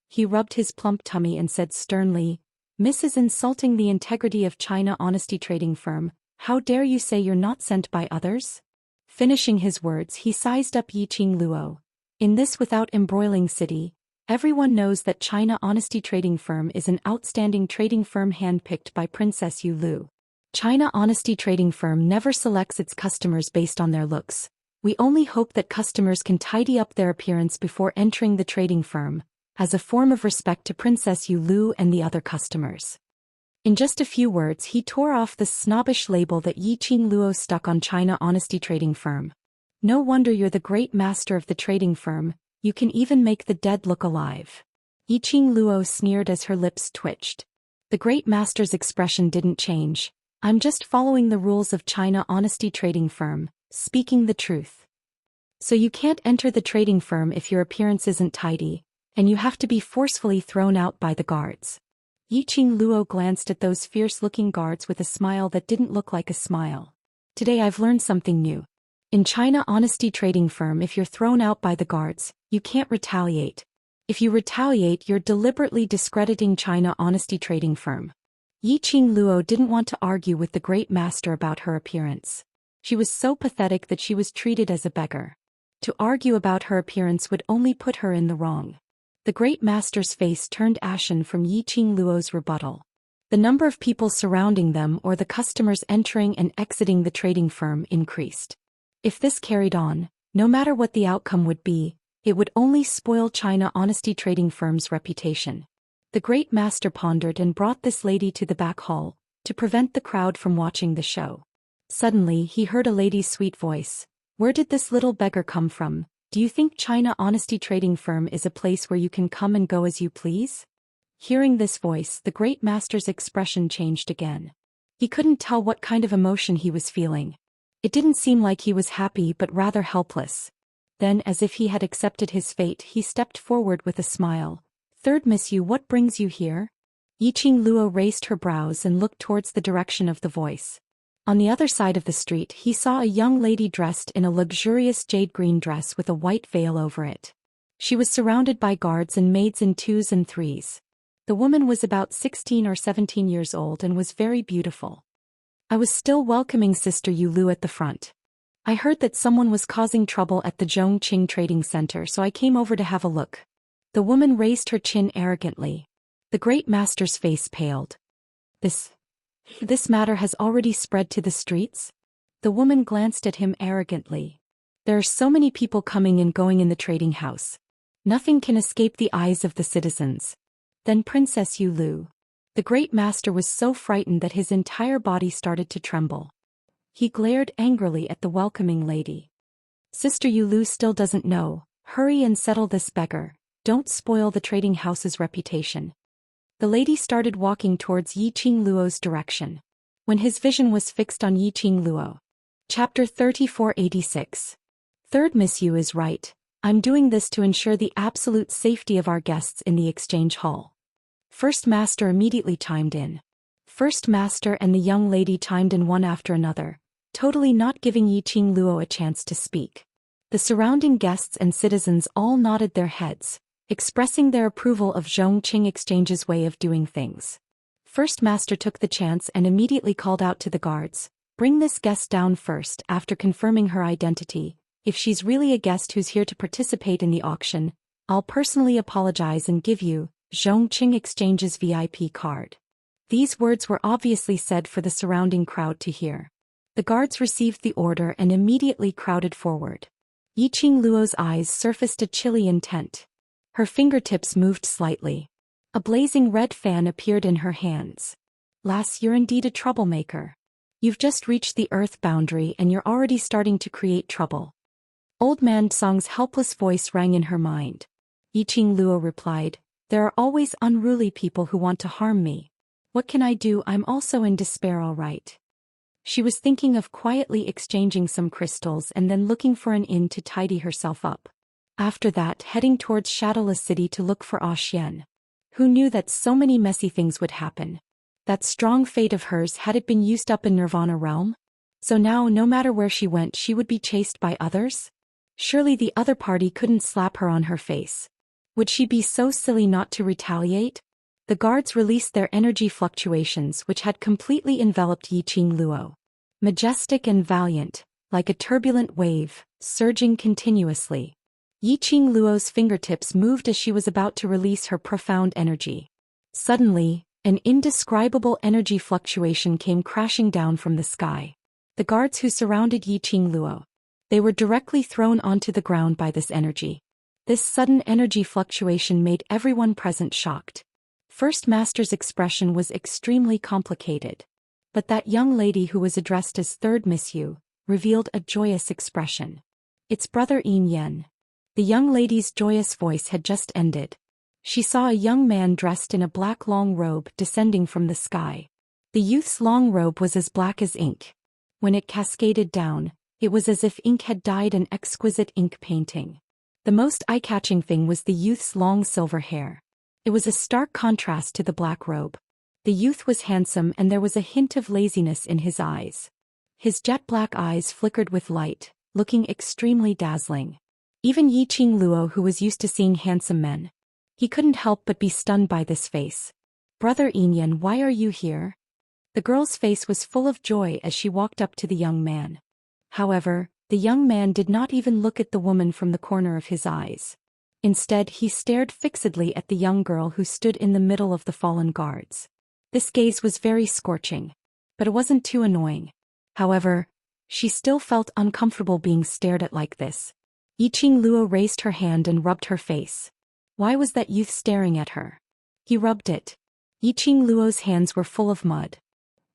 He rubbed his plump tummy and said sternly, "Mrs. Insulting the integrity of China Honesty Trading Firm, how dare you say you're not sent by others?" Finishing his words, he sized up Yiqing Luo. In this Without Embroiling City, everyone knows that China Honesty Trading Firm is an outstanding trading firm handpicked by Princess Yu Lu. China Honesty Trading Firm never selects its customers based on their looks. We only hope that customers can tidy up their appearance before entering the trading firm, as a form of respect to Princess Yu Lu and the other customers. In just a few words, he tore off the snobbish label that Yiqing Luo stuck on China Honesty Trading Firm. No wonder you're the great master of the trading firm, you can even make the dead look alive. Yiqing Luo sneered as her lips twitched. The great master's expression didn't change. I'm just following the rules of China Honesty Trading Firm, speaking the truth. So you can't enter the trading firm if your appearance isn't tidy, and you have to be forcefully thrown out by the guards. Yiqing Luo glanced at those fierce-looking guards with a smile that didn't look like a smile. Today I've learned something new. In China honesty trading firm, if you're thrown out by the guards, you can't retaliate. If you retaliate, you're deliberately discrediting China honesty trading firm. Yiqing Luo didn't want to argue with the great master about her appearance. She was so pathetic that she was treated as a beggar. To argue about her appearance would only put her in the wrong. The great master's face turned ashen from Yiqing Luo's rebuttal. The number of people surrounding them or the customers entering and exiting the trading firm increased. If this carried on, no matter what the outcome would be, it would only spoil China honesty trading firm's reputation. The great master pondered and brought this lady to the back hall, to prevent the crowd from watching the show. Suddenly he heard a lady's sweet voice. Where did this little beggar come from? Do you think China honesty trading firm is a place where you can come and go as you please? Hearing this voice, the great master's expression changed again. He couldn't tell what kind of emotion he was feeling. It didn't seem like he was happy but rather helpless. Then, as if he had accepted his fate, he stepped forward with a smile. Third Miss Yu, what brings you here? Yiqing Luo raised her brows and looked towards the direction of the voice. On the other side of the street he saw a young lady dressed in a luxurious jade green dress with a white veil over it. She was surrounded by guards and maids in 2s and 3s. The woman was about 16 or 17 years old and was very beautiful. I was still welcoming Sister Yu Lu at the front. I heard that someone was causing trouble at the Zhongqing Trading Center, so I came over to have a look. The woman raised her chin arrogantly. The great master's face paled. This matter has already spread to the streets? The woman glanced at him arrogantly. There are so many people coming and going in the trading house. Nothing can escape the eyes of the citizens. Then Princess Yu Lu. The great master was so frightened that his entire body started to tremble. He glared angrily at the welcoming lady. Sister Yu Lu still doesn't know. Hurry and settle this beggar. Don't spoil the trading house's reputation. The lady started walking towards Yiqing Luo's direction. When his vision was fixed on Yiqing Luo. Chapter 3486. Third Miss Yu is right. I'm doing this to ensure the absolute safety of our guests in the exchange hall. First Master immediately chimed in. First Master and the young lady chimed in one after another, totally not giving Yiqing Luo a chance to speak. The surrounding guests and citizens all nodded their heads, expressing their approval of Zhongqing Exchange's way of doing things. First Master took the chance and immediately called out to the guards, "Bring this guest down first." After confirming her identity, "If she's really a guest who's here to participate in the auction, I'll personally apologize and give you Zhongqing Exchange's VIP card." These words were obviously said for the surrounding crowd to hear. The guards received the order and immediately crowded forward. Yiqing Luo's eyes surfaced a chilly intent. Her fingertips moved slightly. A blazing red fan appeared in her hands. "Lass, you're indeed a troublemaker. You've just reached the earth boundary and you're already starting to create trouble." Old Man Song's helpless voice rang in her mind. Yiqing Luo replied, "There are always unruly people who want to harm me. What can I do? I'm also in despair, all right." She was thinking of quietly exchanging some crystals and then looking for an inn to tidy herself up. After that, heading towards Shadowless City to look for Zhou Xian. Who knew that so many messy things would happen? That strong fate of hers, had it been used up in Nirvana realm? So now, no matter where she went, she would be chased by others? Surely the other party couldn't slap her on her face. Would she be so silly not to retaliate? The guards released their energy fluctuations, which had completely enveloped Yiqing Luo. Majestic and valiant, like a turbulent wave, surging continuously. Yiqing Luo's fingertips moved as she was about to release her profound energy. Suddenly, an indescribable energy fluctuation came crashing down from the sky. The guards who surrounded Yiqing Luo. They were directly thrown onto the ground by this energy. This sudden energy fluctuation made everyone present shocked. First Master's expression was extremely complicated. But that young lady who was addressed as Third Miss Yu revealed a joyous expression. "It's Brother Yin Yen." The young lady's joyous voice had just ended. She saw a young man dressed in a black long robe descending from the sky. The youth's long robe was as black as ink. When it cascaded down, it was as if ink had dyed an exquisite ink painting. The most eye-catching thing was the youth's long silver hair. It was a stark contrast to the black robe. The youth was handsome and there was a hint of laziness in his eyes. His jet-black eyes flickered with light, looking extremely dazzling. Even Yiqing Luo, who was used to seeing handsome men, he couldn't help but be stunned by this face. "Brother Inyan, why are you here?" The girl's face was full of joy as she walked up to the young man. However, the young man did not even look at the woman from the corner of his eyes. Instead, he stared fixedly at the young girl who stood in the middle of the fallen guards. This gaze was very scorching, but it wasn't too annoying. However, she still felt uncomfortable being stared at like this. Yiqing Luo raised her hand and rubbed her face. Why was that youth staring at her? He rubbed it. Yiqing Luo's hands were full of mud.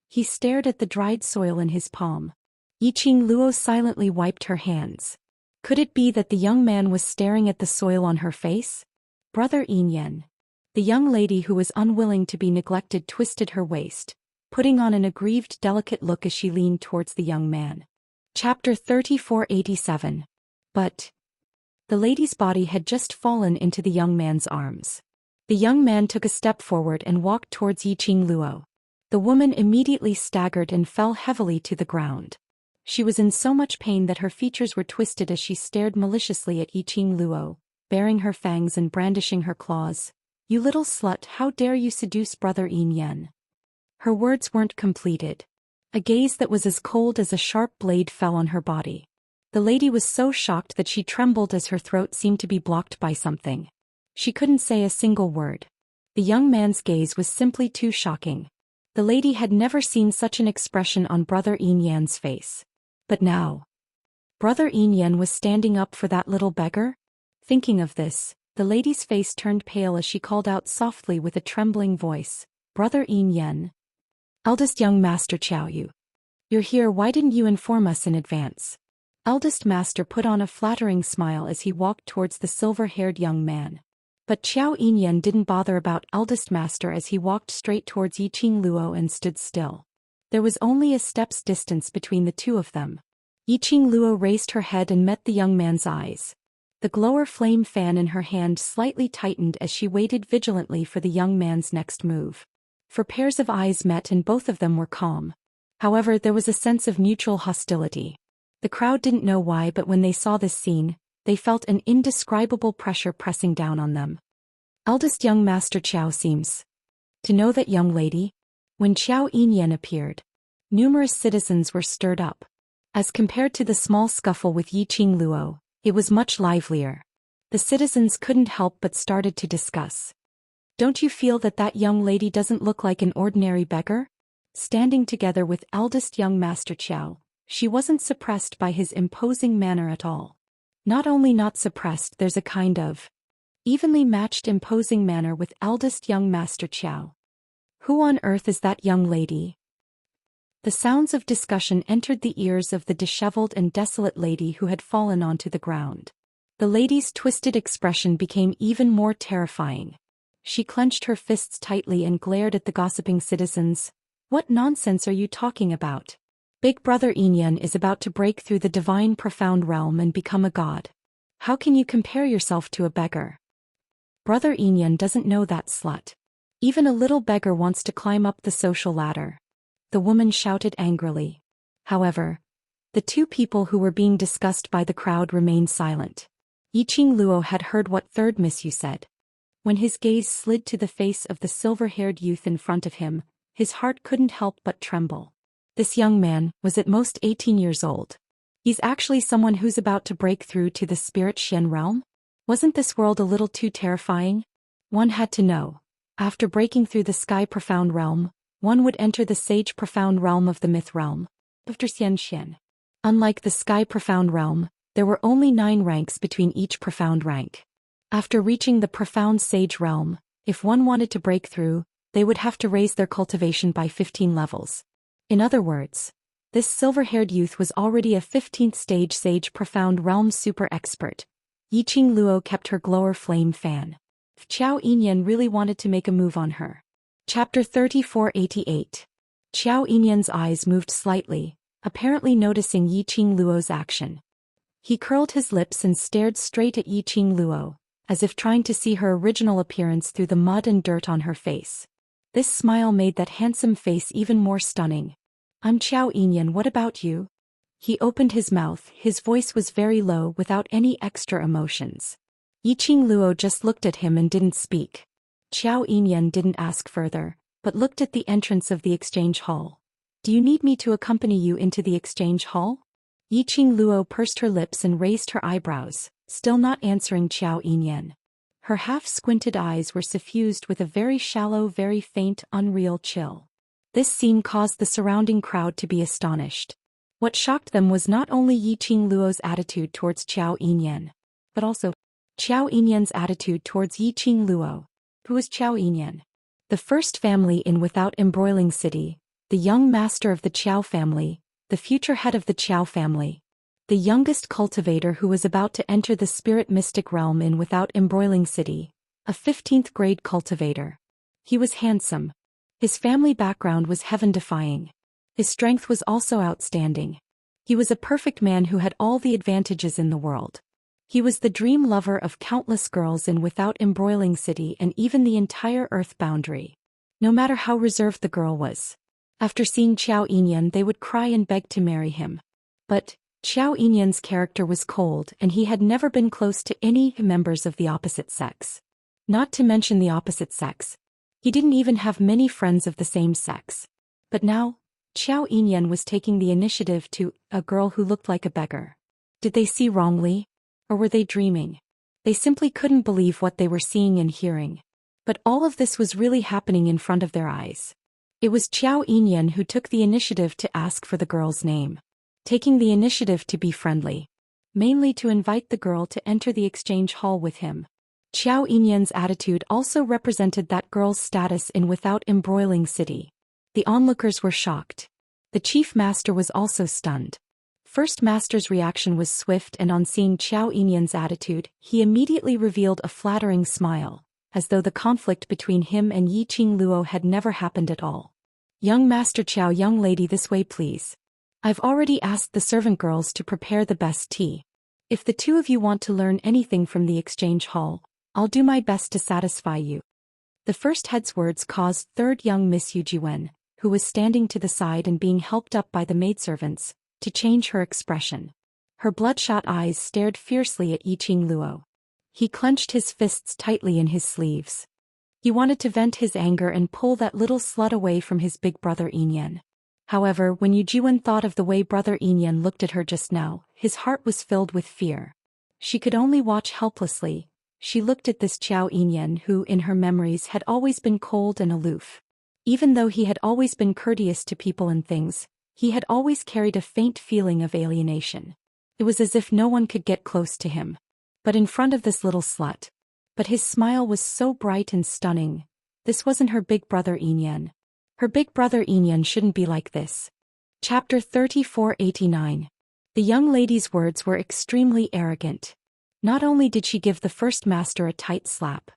He stared at the dried soil in his palm. Yiqing Luo silently wiped her hands. Could it be that the young man was staring at the soil on her face? "Brother Inyan." The young lady who was unwilling to be neglected twisted her waist, putting on an aggrieved, delicate look as she leaned towards the young man. Chapter 3487. But the lady's body had just fallen into the young man's arms. The young man took a step forward and walked towards Yiqing Luo. The woman immediately staggered and fell heavily to the ground. She was in so much pain that her features were twisted as she stared maliciously at Yiqing Luo, baring her fangs and brandishing her claws. "You little slut, how dare you seduce Brother Inyan?" Her words weren't completed. A gaze that was as cold as a sharp blade fell on her body. The lady was so shocked that she trembled as her throat seemed to be blocked by something. She couldn't say a single word. The young man's gaze was simply too shocking. The lady had never seen such an expression on Brother Inyan's face. But now, Brother Inyan was standing up for that little beggar? Thinking of this, the lady's face turned pale as she called out softly with a trembling voice, "Brother Inyan. Eldest young master Xiao. You're here, why didn't you inform us in advance?" Eldest master put on a flattering smile as he walked towards the silver-haired young man. But Xiao Inyan didn't bother about eldest master as he walked straight towards Yiqing Luo and stood still. There was only a step's distance between the two of them. Yiqing Luo raised her head and met the young man's eyes. The glower flame fan in her hand slightly tightened as she waited vigilantly for the young man's next move. For pairs of eyes met and both of them were calm. However, there was a sense of mutual hostility. The crowd didn't know why, but when they saw this scene, they felt an indescribable pressure pressing down on them. Eldest young master Qiao seems to know that young lady. When Xiao Inyan appeared, numerous citizens were stirred up. As compared to the small scuffle with Yiqing Luo, it was much livelier. The citizens couldn't help but started to discuss. "Don't you feel that that young lady doesn't look like an ordinary beggar?" Standing together with eldest young master Qiao, she wasn't suppressed by his imposing manner at all. Not only not suppressed, there's a kind of evenly matched imposing manner with eldest young master Qiao. "Who on earth is that young lady?" The sounds of discussion entered the ears of the disheveled and desolate lady who had fallen onto the ground. The lady's twisted expression became even more terrifying. She clenched her fists tightly and glared at the gossiping citizens. "What nonsense are you talking about? Big Brother Inyan is about to break through the divine profound realm and become a god. How can you compare yourself to a beggar? Brother Inyan doesn't know that slut. Even a little beggar wants to climb up the social ladder." The woman shouted angrily. However, the two people who were being discussed by the crowd remained silent. Yiqing Luo had heard what Third Miss Yu said. When his gaze slid to the face of the silver-haired youth in front of him, his heart couldn't help but tremble. This young man was at most 18 years old. He's actually someone who's about to break through to the spirit Xian realm? Wasn't this world a little too terrifying? One had to know. After breaking through the sky profound realm, one would enter the sage profound realm of the myth realm. After Xianxia. Unlike the sky profound realm, there were only 9 ranks between each profound rank. After reaching the profound sage realm, if one wanted to break through, they would have to raise their cultivation by 15 levels. In other words, this silver-haired youth was already a 15th stage sage profound realm super expert. Yiqing Luo kept her glower flame fan. Xiao Inyan really wanted to make a move on her. Chapter 3488. Xiao Inyan's eyes moved slightly, apparently noticing Yiqing Luo's action. He curled his lips and stared straight at Yiqing Luo, as if trying to see her original appearance through the mud and dirt on her face. This smile made that handsome face even more stunning. "I'm Xiao Inyan, what about you?" He opened his mouth, his voice was very low without any extra emotions. Yiqing Luo just looked at him and didn't speak. Qiao Yinyan didn't ask further, but looked at the entrance of the exchange hall. Do you need me to accompany you into the exchange hall? Yiqing Luo pursed her lips and raised her eyebrows, still not answering Qiao Yinyan. Her half-squinted eyes were suffused with a very shallow, very faint, unreal chill. This scene caused the surrounding crowd to be astonished. What shocked them was not only Yiqing Luo's attitude towards Qiao Yinyan, but also Qiao Yinyan's attitude towards Yiqing Luo. Who was Qiao Yinyan? The first family in Without Embroiling City, the young master of the Qiao family, the future head of the Qiao family. The youngest cultivator who was about to enter the spirit mystic realm in Without Embroiling City, a 15th grade cultivator. He was handsome. His family background was heaven-defying. His strength was also outstanding. He was a perfect man who had all the advantages in the world. He was the dream lover of countless girls in Without Embroiling City and even the entire Earth boundary. No matter how reserved the girl was. After seeing Qiao Yinyan they would cry and beg to marry him. But Qiao Yinyan's character was cold and he had never been close to any members of the opposite sex. Not to mention the opposite sex. He didn't even have many friends of the same sex. But now, Qiao Yinyan was taking the initiative to a girl who looked like a beggar. Did they see wrongly? Or were they dreaming? They simply couldn't believe what they were seeing and hearing. But all of this was really happening in front of their eyes. It was Qiao Yinyan who took the initiative to ask for the girl's name. Taking the initiative to be friendly. Mainly to invite the girl to enter the exchange hall with him. Qiao Yinyan's attitude also represented that girl's status in Without Embroiling City. The onlookers were shocked. The chief master was also stunned. First master's reaction was swift and on seeing Qiao Yinyan's attitude, he immediately revealed a flattering smile, as though the conflict between him and Yiqing Luo had never happened at all. Young Master Qiao, young lady, this way please. I've already asked the servant girls to prepare the best tea. If the two of you want to learn anything from the exchange hall, I'll do my best to satisfy you. The first head's words caused third young Miss Yu Jiwen, who was standing to the side and being helped up by the maidservants, to change her expression. Her bloodshot eyes stared fiercely at Yiqing Luo. He clenched his fists tightly in his sleeves. He wanted to vent his anger and pull that little slut away from his big brother Yinyan. However, when Yu Jiwen thought of the way brother Yinyan looked at her just now, his heart was filled with fear. She could only watch helplessly. She looked at this Qiao Yinyan who, in her memories, had always been cold and aloof. Even though he had always been courteous to people and things, he had always carried a faint feeling of alienation. It was as if no one could get close to him. But in front of this little slut. But his smile was so bright and stunning. This wasn't her big brother Yinyan. Her big brother Yinyan shouldn't be like this. Chapter 3489. The young lady's words were extremely arrogant. Not only did she give the first master a tight slap,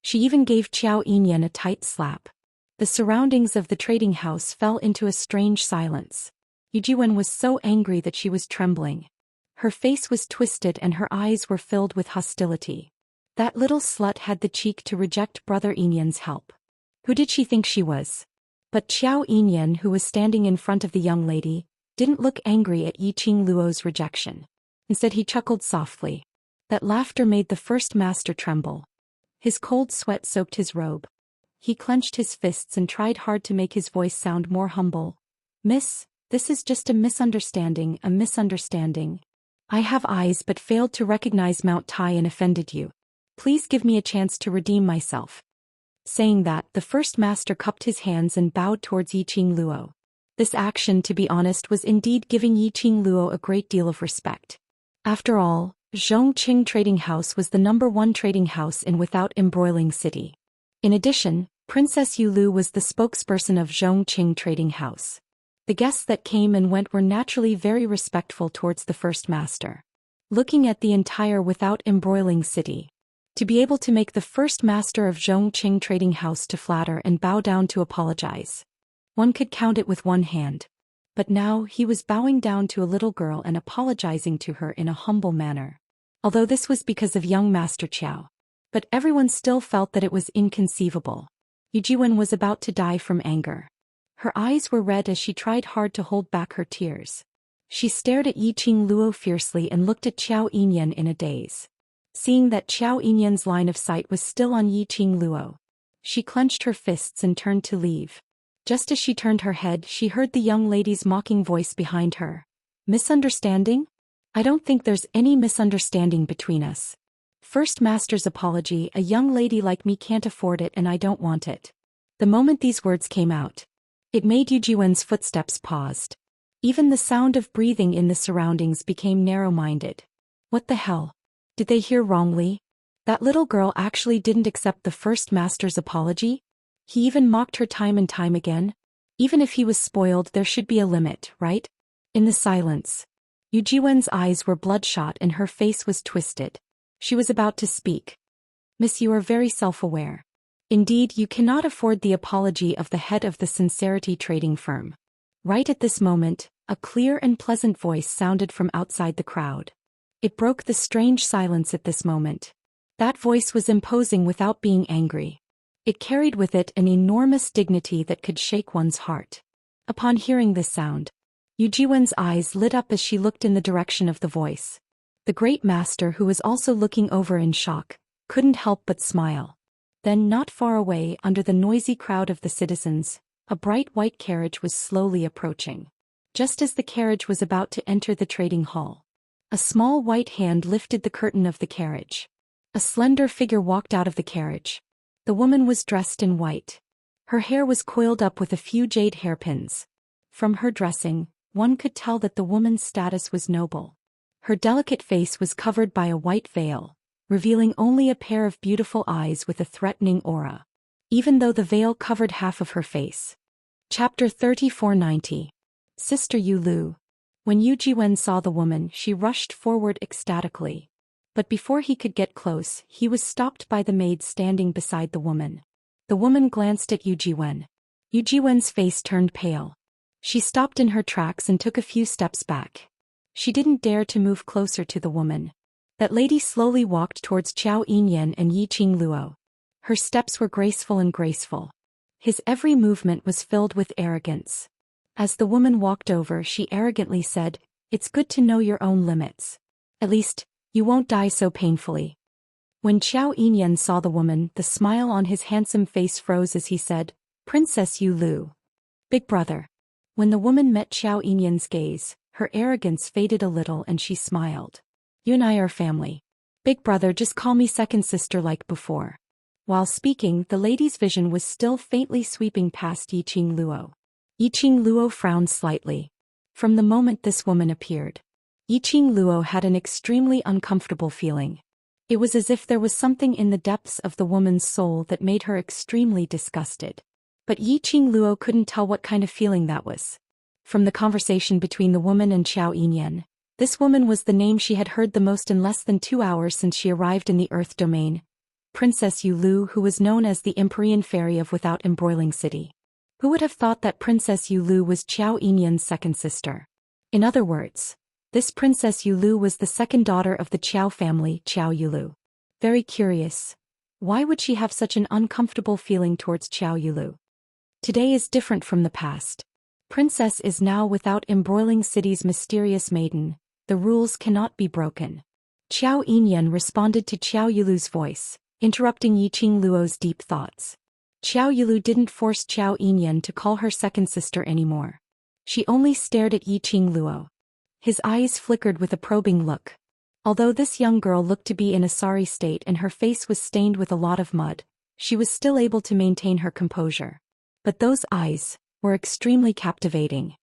she even gave Qiao Yinyan a tight slap. The surroundings of the trading house fell into a strange silence. Yu Jiwen was so angry that she was trembling. Her face was twisted and her eyes were filled with hostility. That little slut had the cheek to reject brother Yinyan's help. Who did she think she was? But Qiao Yinyan, who was standing in front of the young lady, didn't look angry at Yiqing Luo's rejection. Instead he chuckled softly. That laughter made the first master tremble. His cold sweat soaked his robe. He clenched his fists and tried hard to make his voice sound more humble. Miss, this is just a misunderstanding, a misunderstanding. I have eyes but failed to recognize Mount Tai and offended you. Please give me a chance to redeem myself. Saying that, the first master cupped his hands and bowed towards Yiqing Luo. This action, to be honest, was indeed giving Yiqing Luo a great deal of respect. After all, Zhongqing Trading House was the #1 trading house in Without Embroiling City. In addition, Princess Yu Lu was the spokesperson of Zhongqing Trading House. The guests that came and went were naturally very respectful towards the first master. Looking at the entire Without Embroiling City. To be able to make the first master of Zhongqing Trading House to flatter and bow down to apologize. One could count it with one hand. But now he was bowing down to a little girl and apologizing to her in a humble manner. Although this was because of young Master Qiao. But everyone still felt that it was inconceivable. Yu Jiwen was about to die from anger. Her eyes were red as she tried hard to hold back her tears. She stared at Yiqing Luo fiercely and looked at Qiao Yinyan in a daze. Seeing that Qiao Yinyan's line of sight was still on Yiqing Luo, she clenched her fists and turned to leave. Just as she turned her head, she heard the young lady's mocking voice behind her. Misunderstanding? I don't think there's any misunderstanding between us. First Master's apology, a young lady like me can't afford it and I don't want it. The moment these words came out, it made Yu Jiwen's footsteps paused. Even the sound of breathing in the surroundings became narrow-minded. What the hell? Did they hear wrongly? That little girl actually didn't accept the First Master's apology? He even mocked her time and time again? Even if he was spoiled, there should be a limit, right? In the silence, Yu Jiwen's eyes were bloodshot and her face was twisted. She was about to speak. Miss, you are very self-aware. Indeed, you cannot afford the apology of the head of the Sincerity trading firm. Right at this moment, a clear and pleasant voice sounded from outside the crowd. It broke the strange silence at this moment. That voice was imposing without being angry. It carried with it an enormous dignity that could shake one's heart. Upon hearing this sound, Yu Jiwen's eyes lit up as she looked in the direction of the voice. The great master, who was also looking over in shock, couldn't help but smile. Then, not far away, under the noisy crowd of the citizens, a bright white carriage was slowly approaching. Just as the carriage was about to enter the trading hall, a small white hand lifted the curtain of the carriage. A slender figure walked out of the carriage. The woman was dressed in white. Her hair was coiled up with a few jade hairpins. From her dressing, one could tell that the woman's status was noble. Her delicate face was covered by a white veil, revealing only a pair of beautiful eyes with a threatening aura, even though the veil covered half of her face. Chapter 3490. Sister Yu Lu. When Yu Jiwen saw the woman, she rushed forward ecstatically. But before he could get close, he was stopped by the maid standing beside the woman. The woman glanced at Yu Jiwen. Yu Jiwen's face turned pale. She stopped in her tracks and took a few steps back. She didn't dare to move closer to the woman. That lady slowly walked towards Qiao Yinyan and Yiqing Luo. Her steps were graceful and graceful. His every movement was filled with arrogance. As the woman walked over, she arrogantly said, "It's good to know your own limits. At least, you won't die so painfully." When Qiao Yinyan saw the woman, the smile on his handsome face froze as he said, "Princess Yu Lu." Big brother. When the woman met Qiao Yinyan's gaze, her arrogance faded a little and she smiled. "You and I are family. Big brother, just call me second sister like before." While speaking, the lady's vision was still faintly sweeping past Yiqing Luo. Yiqing Luo frowned slightly. From the moment this woman appeared, Yiqing Luo had an extremely uncomfortable feeling. It was as if there was something in the depths of the woman's soul that made her extremely disgusted. But Yiqing Luo couldn't tell what kind of feeling that was. From the conversation between the woman and Qiao Yinyan, this woman was the name she had heard the most in less than 2 hours since she arrived in the Earth domain. Princess Yu Lu, who was known as the Empyrean Fairy of Without Embroiling City. Who would have thought that Princess Yu Lu was Qiao Yinyan's second sister? In other words, this Princess Yu Lu was the second daughter of the Qiao family, Qiao Yulu. Very curious. Why would she have such an uncomfortable feeling towards Qiao Yulu? Today is different from the past. Princess is now Without Embroiling City's mysterious maiden. The rules cannot be broken. Qiao Yinyan responded to Qiao Yulu's voice, interrupting Yiqing Luo's deep thoughts. Qiao Yulu didn't force Qiao Yinyan to call her second sister anymore. She only stared at Yiqing Luo. His eyes flickered with a probing look. Although this young girl looked to be in a sorry state and her face was stained with a lot of mud, she was still able to maintain her composure. But those eyes were extremely captivating.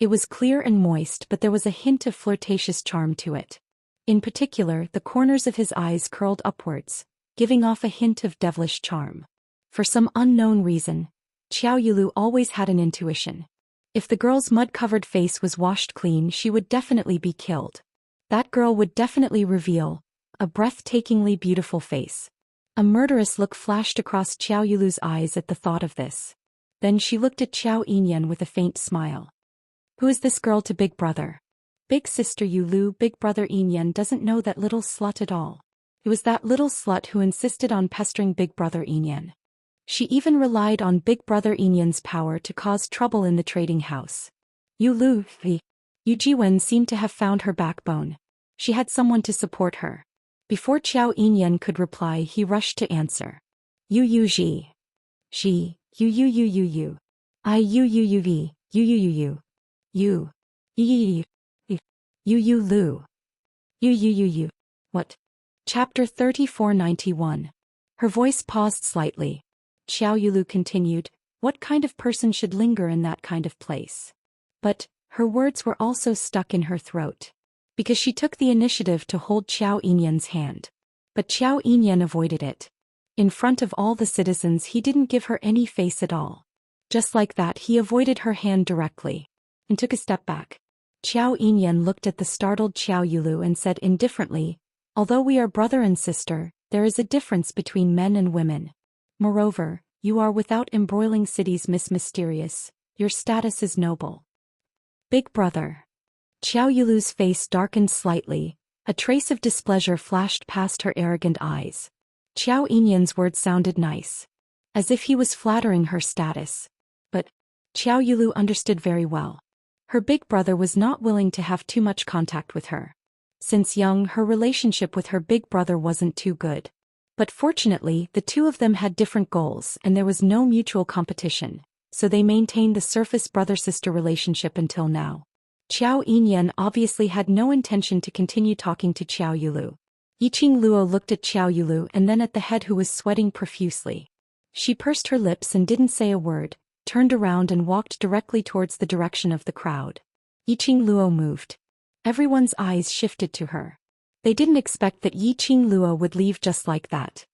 It was clear and moist, but there was a hint of flirtatious charm to it. In particular, the corners of his eyes curled upwards, giving off a hint of devilish charm. For some unknown reason, Qiao Yulu always had an intuition. If the girl's mud-covered face was washed clean, she would definitely be killed. That girl would definitely reveal a breathtakingly beautiful face. A murderous look flashed across Qiao Yulu's eyes at the thought of this. Then she looked at Qiao Yinyan with a faint smile. "Who is this girl to Big Brother?" "Big sister Yu Lu." Big brother Yinyan doesn't know that little slut at all. It was that little slut who insisted on pestering Big brother Yinyan. She even relied on Big brother Yinyan's power to cause trouble in the trading house. "Yu Lu, Yu Jiwen seemed to have found her backbone. She had someone to support her. Before Qiao Yinyan could reply, he rushed to answer. Yu Ji. She, Yu. I Yu V, Yu. Yu Lu. Yu. What? Chapter 3491. Her voice paused slightly. Xiao Yulu continued, what kind of person should linger in that kind of place? But her words were also stuck in her throat. Because she took the initiative to hold Qiao Yinyan's hand. But Qiao Yinyan avoided it. In front of all the citizens, he didn't give her any face at all. Just like that, he avoided her hand directly. And took a step back. Qiao Yinyan looked at the startled Xiao Yulu and said indifferently, although we are brother and sister, there is a difference between men and women. Moreover, you are without embroiling cities Miss Mysterious, your status is noble. Big brother. Xiao Yulu's face darkened slightly, a trace of displeasure flashed past her arrogant eyes. Qiao Yinyan's words sounded nice. As if he was flattering her status. But Xiao Yulu understood very well. Her big brother was not willing to have too much contact with her. Since young, her relationship with her big brother wasn't too good. But fortunately, the two of them had different goals and there was no mutual competition, so they maintained the surface brother-sister relationship until now. Qiao Yinyan obviously had no intention to continue talking to Qiao Yulu. Yiqing Luo looked at Qiao Yulu and then at the head who was sweating profusely. She pursed her lips and didn't say a word, turned around and walked directly towards the direction of the crowd. Yiqing Luo moved. Everyone's eyes shifted to her. They didn't expect that Yiqing Luo would leave just like that.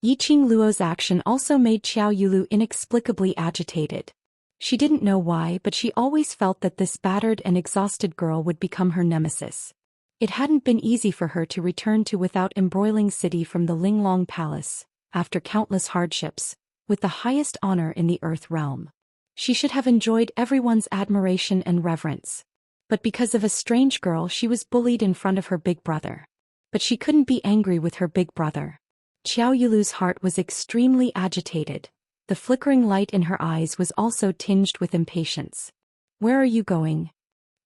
Yiqing Luo's action also made Qiao Yulu inexplicably agitated. She didn't know why, but she always felt that this battered and exhausted girl would become her nemesis. It hadn't been easy for her to return to without embroiling city from the Linglong Palace, after countless hardships, with the highest honor in the Earth realm. She should have enjoyed everyone's admiration and reverence. But because of a strange girl, she was bullied in front of her big brother. But she couldn't be angry with her big brother. Qiao Yulu's heart was extremely agitated. The flickering light in her eyes was also tinged with impatience. Where are you going?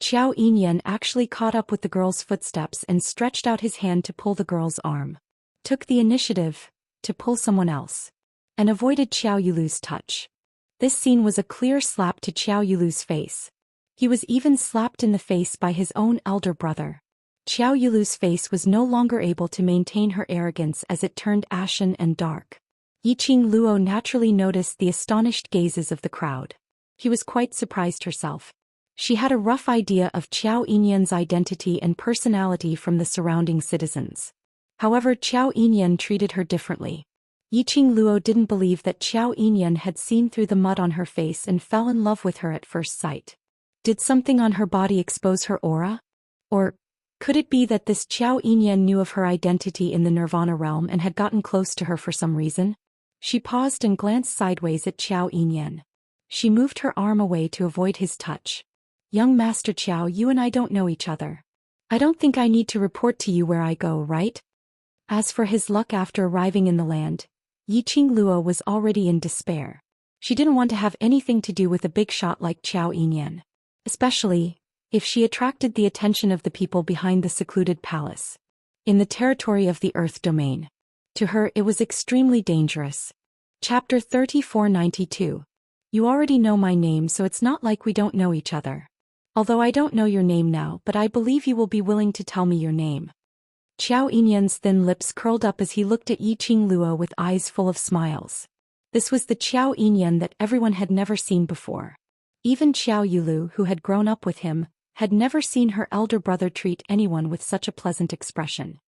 Qiao Yinyan actually caught up with the girl's footsteps and stretched out his hand to pull the girl's arm. Took the initiative to pull someone else. And avoided Qiao Yulu's touch. This scene was a clear slap to Qiao Yulu's face. He was even slapped in the face by his own elder brother. Qiao Yulu's face was no longer able to maintain her arrogance as it turned ashen and dark. Yiqing Luo naturally noticed the astonished gazes of the crowd. He was quite surprised herself. She had a rough idea of Qiao Yinyan's identity and personality from the surrounding citizens. However, Qiao Yinyan treated her differently. Yiqing Luo didn't believe that Qiao Yinyan had seen through the mud on her face and fell in love with her at first sight. Did something on her body expose her aura? Or could it be that this Qiao Yinyan knew of her identity in the Nirvana realm and had gotten close to her for some reason? She paused and glanced sideways at Qiao Yinyan. She moved her arm away to avoid his touch. Young Master Qiao, you and I don't know each other. I don't think I need to report to you where I go, right? As for his luck after arriving in the land, Yiqing Luo was already in despair. She didn't want to have anything to do with a big shot like Qiao Yinyan. Especially if she attracted the attention of the people behind the secluded palace. In the territory of the Earth domain. To her it was extremely dangerous. Chapter 3492. You already know my name, so it's not like we don't know each other. Although I don't know your name now, but I believe you will be willing to tell me your name. Qiao Yinyan's thin lips curled up as he looked at Yiqing Luo with eyes full of smiles. This was the Qiao Yinyan that everyone had never seen before. Even Qiao Yulu, who had grown up with him, had never seen her elder brother treat anyone with such a pleasant expression.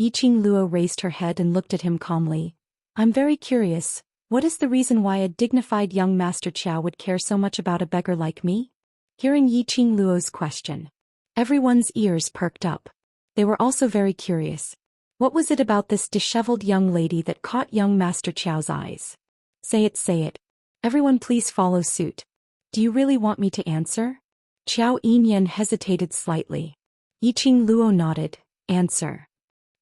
Yiqing Luo raised her head and looked at him calmly. I'm very curious, what is the reason why a dignified young Master Qiao would care so much about a beggar like me? Hearing Yiqing Luo's question, everyone's ears perked up. They were also very curious. What was it about this disheveled young lady that caught young Master Qiao's eyes? Say it, say it. Everyone please follow suit. Do you really want me to answer? Qiao Yinyan hesitated slightly. Yiqing Luo nodded. Answer.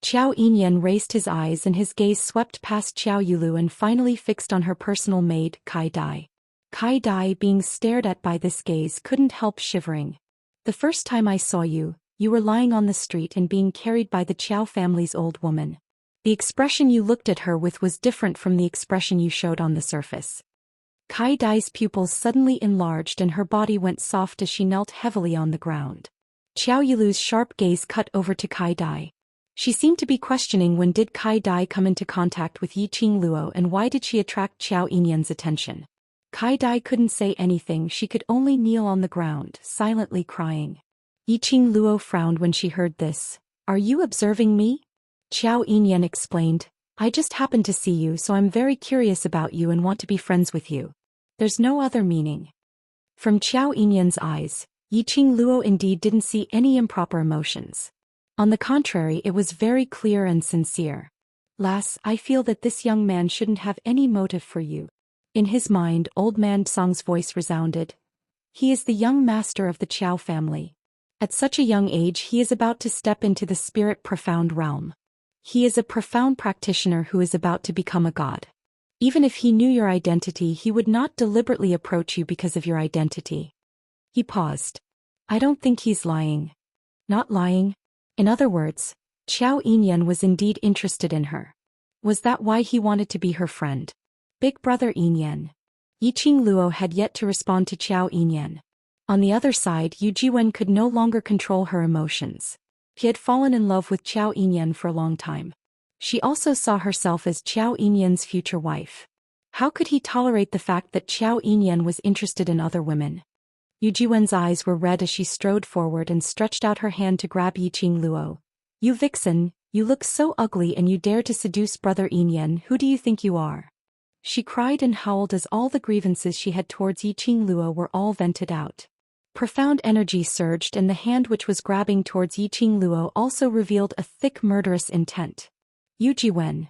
Qiao Yinyan raised his eyes and his gaze swept past Qiao Yulu and finally fixed on her personal maid, Kai Dai. Kai Dai, being stared at by this gaze, couldn't help shivering. The first time I saw you, you were lying on the street and being carried by the Qiao family's old woman. The expression you looked at her with was different from the expression you showed on the surface. Kai Dai's pupils suddenly enlarged and her body went soft as she knelt heavily on the ground. Qiao Yilu's sharp gaze cut over to Kai Dai. She seemed to be questioning when did Kai Dai come into contact with Yiqing Luo and why did she attract Qiao Yinyan's attention. Kai Dai couldn't say anything, she could only kneel on the ground, silently crying. Yiqing Luo frowned when she heard this. Are you observing me? Qiao Yinyan explained, I just happened to see you so I'm very curious about you and want to be friends with you. There's no other meaning. From Qiao Yinyan's eyes, Yiqing Luo indeed didn't see any improper emotions. On the contrary, it was very clear and sincere. Lass, I feel that this young man shouldn't have any motive for you. In his mind, old man Song's voice resounded. He is the young master of the Qiao family. At such a young age he is about to step into the spirit profound realm. He is a profound practitioner who is about to become a god. Even if he knew your identity, he would not deliberately approach you because of your identity. He paused. I don't think he's lying. Not lying? In other words, Qiao Yinyan was indeed interested in her. Was that why he wanted to be her friend? Big brother Yinyan. Yiqing Luo had yet to respond to Qiao Yinyan. On the other side, Yu Jiwen could no longer control her emotions. He had fallen in love with Qiao Yinyan for a long time. She also saw herself as Qiao Yinyan's future wife. How could he tolerate the fact that Qiao Yinyan was interested in other women? Yu Jiwen's eyes were red as she strode forward and stretched out her hand to grab Yiqing Luo. You vixen, you look so ugly and you dare to seduce brother Yinyan, who do you think you are? She cried and howled as all the grievances she had towards Yiqing Luo were all vented out. Profound energy surged and the hand which was grabbing towards Yiqing Luo also revealed a thick murderous intent. Yu Jiwen.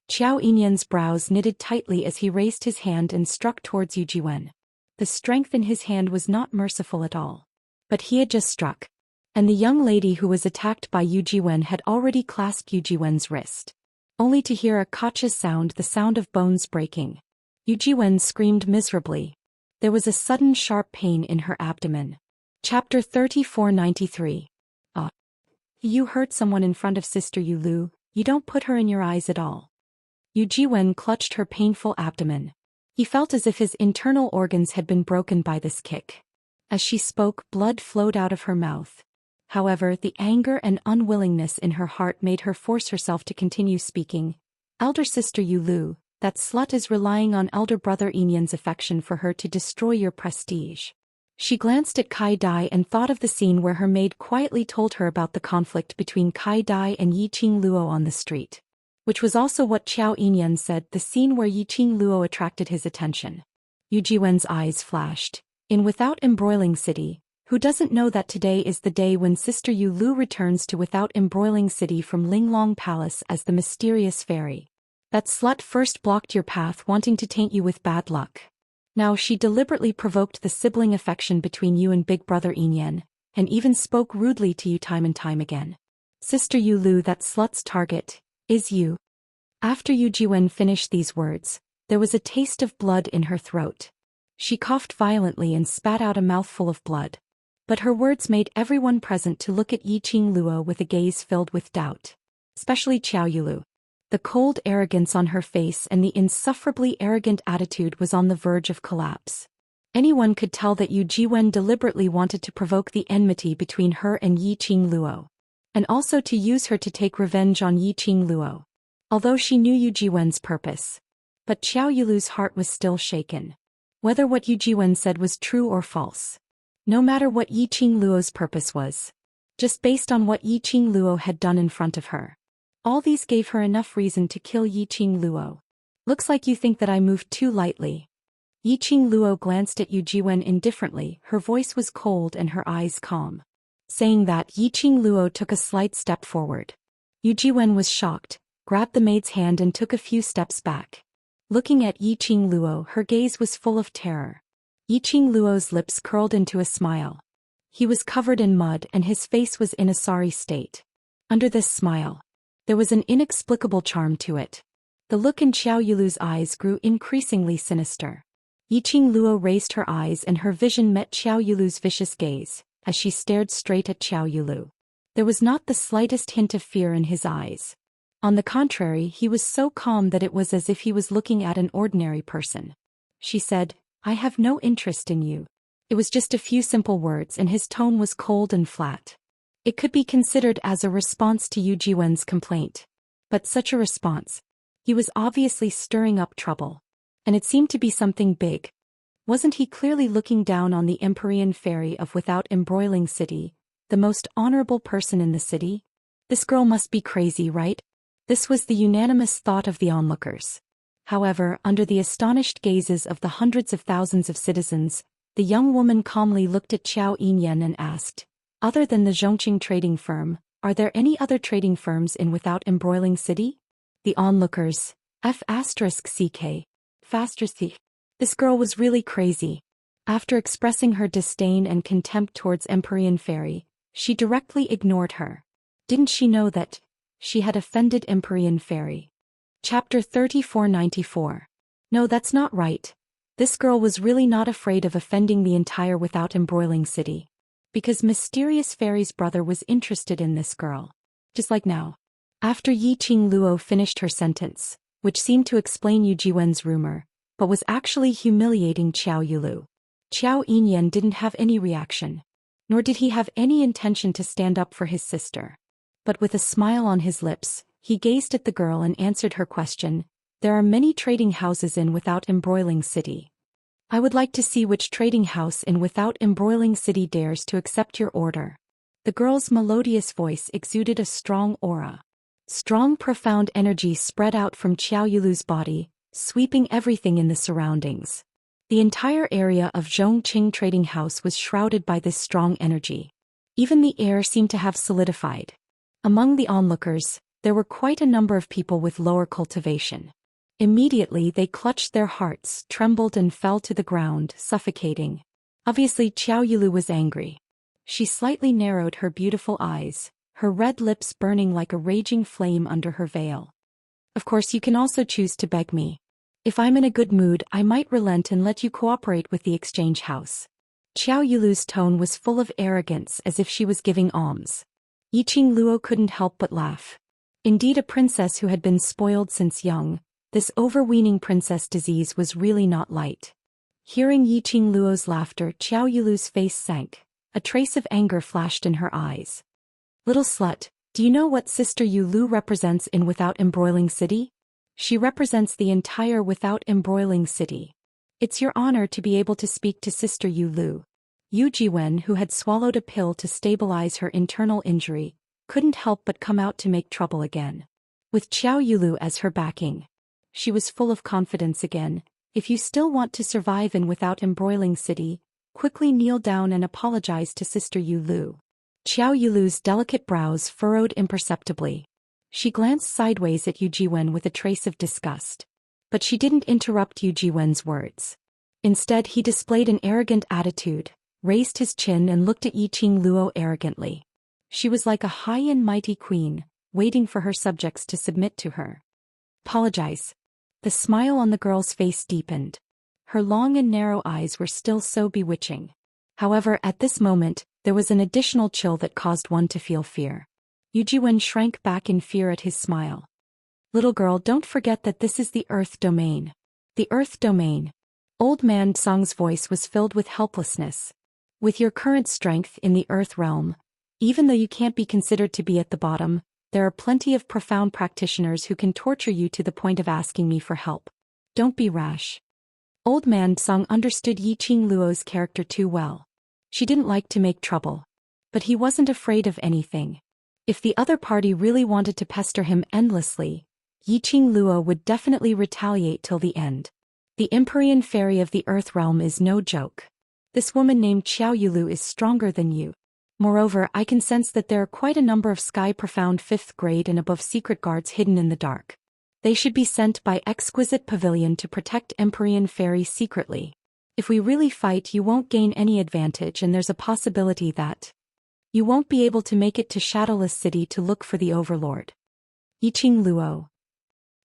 Qiao Yinyan's brows knitted tightly as he raised his hand and struck towards Yu Jiwen. The strength in his hand was not merciful at all. But he had just struck. And the young lady who was attacked by Yu Jiwen had already clasped Yu Jiwen's wrist. Only to hear a cautious sound, the sound of bones breaking. Yu Jiwen screamed miserably. There was a sudden sharp pain in her abdomen. Chapter 3493. You hurt someone in front of Sister Yu Lu, you don't put her in your eyes at all. Yu Jiwen clutched her painful abdomen. He felt as if his internal organs had been broken by this kick. As she spoke, blood flowed out of her mouth. However, the anger and unwillingness in her heart made her force herself to continue speaking. Elder sister Yu Lu, that slut is relying on elder brother Yinyan's affection for her to destroy your prestige. She glanced at Kai Dai and thought of the scene where her maid quietly told her about the conflict between Kai Dai and Yiqing Luo on the street. Which was also what Qiao Yinyan said, the scene where Yiqing Luo attracted his attention. Yu Jiwen's eyes flashed. In Without Embroiling City, who doesn't know that today is the day when Sister Yu Lu returns to Without Embroiling City from Linglong Palace as the mysterious fairy? That slut first blocked your path, wanting to taint you with bad luck. Now she deliberately provoked the sibling affection between you and big brother Yinyan, and even spoke rudely to you time and time again. Sister Yu Lu, that slut's target is you. After Yu Jiwen finished these words, there was a taste of blood in her throat. She coughed violently and spat out a mouthful of blood. But her words made everyone present to look at Yiqing Luo with a gaze filled with doubt. Especially Qiao Yulu. The cold arrogance on her face and the insufferably arrogant attitude was on the verge of collapse. Anyone could tell that Yu Jiwen deliberately wanted to provoke the enmity between her and Yiqing Luo. And also to use her to take revenge on Yiqing Luo. Although she knew Yu Jiwen's purpose. But Qiao Yulu's heart was still shaken. Whether what Yu Jiwen said was true or false. No matter what Yiqing Luo's purpose was. Just based on what Yiqing Luo had done in front of her. All these gave her enough reason to kill Yiqing Luo. Looks like you think that I moved too lightly. Yiqing Luo glanced at Yu Jiwen indifferently, her voice was cold and her eyes calm. Saying that, Yiqing Luo took a slight step forward. Yu Jiwen was shocked, grabbed the maid's hand and took a few steps back. Looking at Yiqing Luo, her gaze was full of terror. Yiqing Luo's lips curled into a smile. He was covered in mud and his face was in a sorry state. Under this smile, there was an inexplicable charm to it. The look in Qiao Yulu's eyes grew increasingly sinister. Yiqing Luo raised her eyes and her vision met Qiao Yulu's vicious gaze. as she stared straight at Xiao Yulu. There was not the slightest hint of fear in his eyes. On the contrary, he was so calm that it was as if he was looking at an ordinary person. She said, "I have no interest in you." It was just a few simple words and his tone was cold and flat. It could be considered as a response to Yu Jiwen's complaint. But such a response. He was obviously stirring up trouble. And it seemed to be something big. Wasn't he clearly looking down on the Empyrean fairy of Without Embroiling City, the most honorable person in the city? This girl must be crazy, right? This was the unanimous thought of the onlookers. However, under the astonished gazes of the hundreds of thousands of citizens, the young woman calmly looked at Xiao Yinyan and asked, "Other than the Zhongqing trading firm, are there any other trading firms in Without Embroiling City?" The onlookers, F***CK, **. This girl was really crazy. After expressing her disdain and contempt towards Empyrean Fairy, she directly ignored her. Didn't she know that she had offended Empyrean Fairy? Chapter 3494. No, that's not right. This girl was really not afraid of offending the entire Without Embroiling City. Because Mysterious Fairy's brother was interested in this girl. Just like now. After Yi Qing Luo finished her sentence, which seemed to explain Yu Jiwen's rumor, but was actually humiliating Xiao Yulu. Xiao Yinyan didn't have any reaction. Nor did he have any intention to stand up for his sister. But with a smile on his lips, he gazed at the girl and answered her question. "There are many trading houses in Without Embroiling City. I would like to see which trading house in Without Embroiling City dares to accept your order." The girl's melodious voice exuded a strong aura. Strong, profound energy spread out from Xiao Yulu's body, sweeping everything in the surroundings. The entire area of Zhongqing Trading House was shrouded by this strong energy. Even the air seemed to have solidified. Among the onlookers, there were quite a number of people with lower cultivation. Immediately they clutched their hearts, trembled and fell to the ground, suffocating. Obviously Xiao Yulu was angry. She slightly narrowed her beautiful eyes, her red lips burning like a raging flame under her veil. "Of course you can also choose to beg me. If I'm in a good mood, I might relent and let you cooperate with the exchange house." Xiao Yulu's tone was full of arrogance, as if she was giving alms. Yi Qing Luo couldn't help but laugh. Indeed, a princess who had been spoiled since young, this overweening princess disease was really not light. Hearing Yi Qing Luo's laughter, Xiao Yulu's face sank. A trace of anger flashed in her eyes. "Little slut, do you know what Sister Yu Lu represents in Without Embroiling City? She represents the entire Without Embroiling City. It's your honor to be able to speak to Sister Yu Lu." Yu Jiwen, who had swallowed a pill to stabilize her internal injury, couldn't help but come out to make trouble again. With Xiao Yulu as her backing, she was full of confidence again. "If you still want to survive in Without Embroiling City, quickly kneel down and apologize to Sister Yu Lu." Xiao Yulu's delicate brows furrowed imperceptibly. She glanced sideways at Yu Jiwen with a trace of disgust. But she didn't interrupt Yu Jiwen's words. Instead, he displayed an arrogant attitude, raised his chin and looked at Yi Qing Luo arrogantly. She was like a high and mighty queen, waiting for her subjects to submit to her. "Apologize." The smile on the girl's face deepened. Her long and narrow eyes were still so bewitching. However, at this moment, there was an additional chill that caused one to feel fear. Yu Jiwen shrank back in fear at his smile. "Little girl, don't forget that this is the Earth Domain." The Earth Domain. Old Man Tsang's voice was filled with helplessness. "With your current strength in the Earth Realm, even though you can't be considered to be at the bottom, there are plenty of profound practitioners who can torture you to the point of asking me for help. Don't be rash." Old Man Tsang understood Yi Qing Luo's character too well. She didn't like to make trouble. But he wasn't afraid of anything. If the other party really wanted to pester him endlessly, Yi Qing Luo would definitely retaliate till the end. The Empyrean Fairy of the Earth Realm is no joke. This woman named Xiao Yulu is stronger than you. Moreover, I can sense that there are quite a number of sky-profound 5th grade and above secret guards hidden in the dark. They should be sent by Exquisite Pavilion to protect Empyrean Fairy secretly. If we really fight, you won't gain any advantage, and there's a possibility that you won't be able to make it to Shadowless City to look for the Overlord. Yi Qing Luo.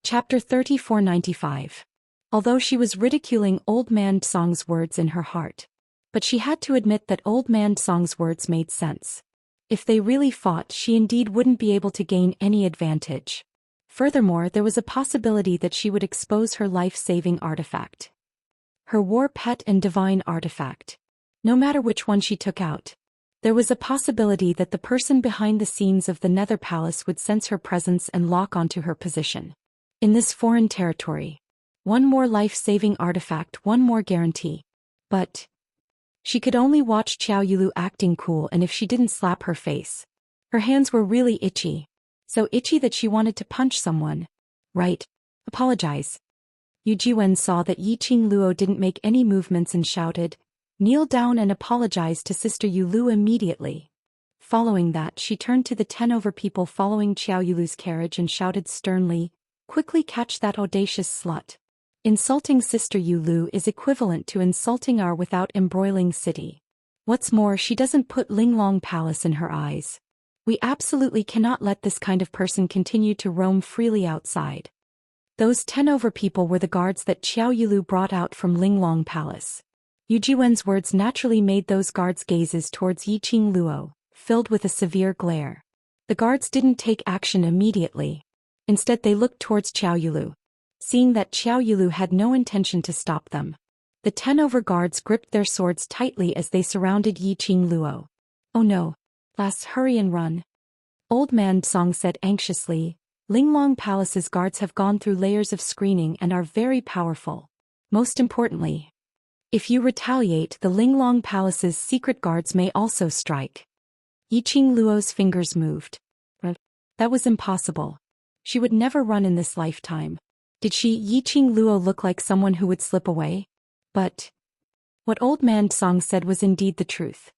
Chapter 3495. Although she was ridiculing Old Man Tsang's words in her heart, But she had to admit that old man Song's words made sense. If they really fought, she indeed wouldn't be able to gain any advantage. Furthermore, there was a possibility that she would expose her life-saving artifact. Her war pet and divine artifact. No matter which one she took out, there was a possibility that the person behind the scenes of the Nether Palace would sense her presence and lock onto her position. In this foreign territory. One more life-saving artifact, one more guarantee. But she could only watch Xiao Yulu acting cool, and if she didn't slap her face. Her hands were really itchy. So itchy that she wanted to punch someone. Right. Apologize. Yu Jiwen saw that Yi Qing Luo didn't make any movements and shouted, "Kneel down and apologize to Sister Yu Lu immediately." Following that, she turned to the 10 over people following Xiao Yulu's carriage and shouted sternly, "Quickly catch that audacious slut. Insulting Sister Yu Lu is equivalent to insulting our without embroiling city. What's more, she doesn't put Linglong Palace in her eyes. We absolutely cannot let this kind of person continue to roam freely outside." Those 10 over people were the guards that Xiao Yulu brought out from Linglong Palace. Yu Jiwen's words naturally made those guards' gazes towards Yi Qing Luo, filled with a severe glare. The guards didn't take action immediately. Instead, they looked towards Xiao Yulu. Seeing that Xiao Yulu had no intention to stop them, the 10 over guards gripped their swords tightly as they surrounded Yi Qing Luo. "Oh no. Let's hurry and run," Old Man Song said anxiously. "Linglong Palace's guards have gone through layers of screening and are very powerful. Most importantly, if you retaliate, the Linglong Palace's secret guards may also strike." Yi Qing Luo's fingers moved. That was impossible. She would never run in this lifetime. Did she, Yi Qing Luo, look like someone who would slip away? But what Old Man Song said was indeed the truth.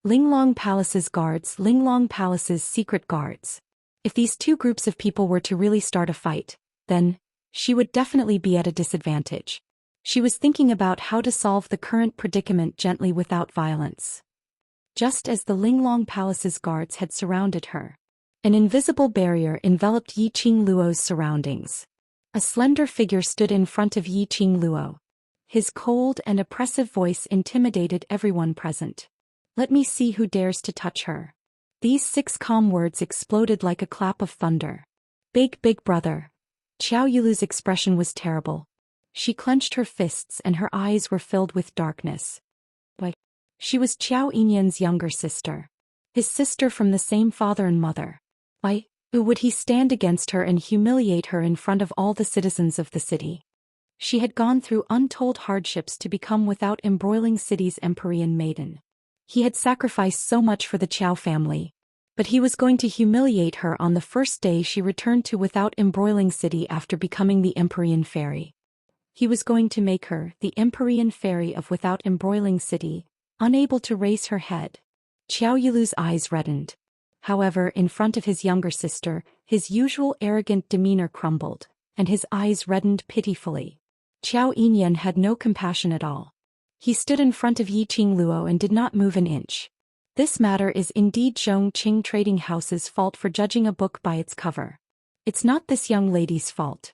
Linglong Palace's guards, Linglong Palace's secret guards. If these two groups of people were to really start a fight, then she would definitely be at a disadvantage. She was thinking about how to solve the current predicament gently without violence. Just as the Linglong Palace's guards had surrounded her, an invisible barrier enveloped Yi Qing Luo's surroundings. A slender figure stood in front of Yi Qing Luo. His cold and oppressive voice intimidated everyone present. "Let me see who dares to touch her." These 6 calm words exploded like a clap of thunder. Big brother." Xiao Yulu's expression was terrible. She clenched her fists and her eyes were filled with darkness. But she was Xiao Yinyan's younger sister. His sister from the same father and mother. Why would he stand against her and humiliate her in front of all the citizens of the city? She had gone through untold hardships to become Without Embroiling City's Empyrean maiden. He had sacrificed so much for the Qiao family. But he was going to humiliate her on the first day she returned to Without Embroiling City after becoming the Empyrean Fairy. He was going to make her, the Empyrean Fairy of Without Embroiling City, unable to raise her head. Xiao Yulu's eyes reddened. However, in front of his younger sister, his usual arrogant demeanor crumbled, and his eyes reddened pitifully. Xiao Yinyan had no compassion at all. He stood in front of Yi Qing Luo and did not move an inch. This matter is indeed Zhou Xian Trading House's fault for judging a book by its cover. It's not this young lady's fault.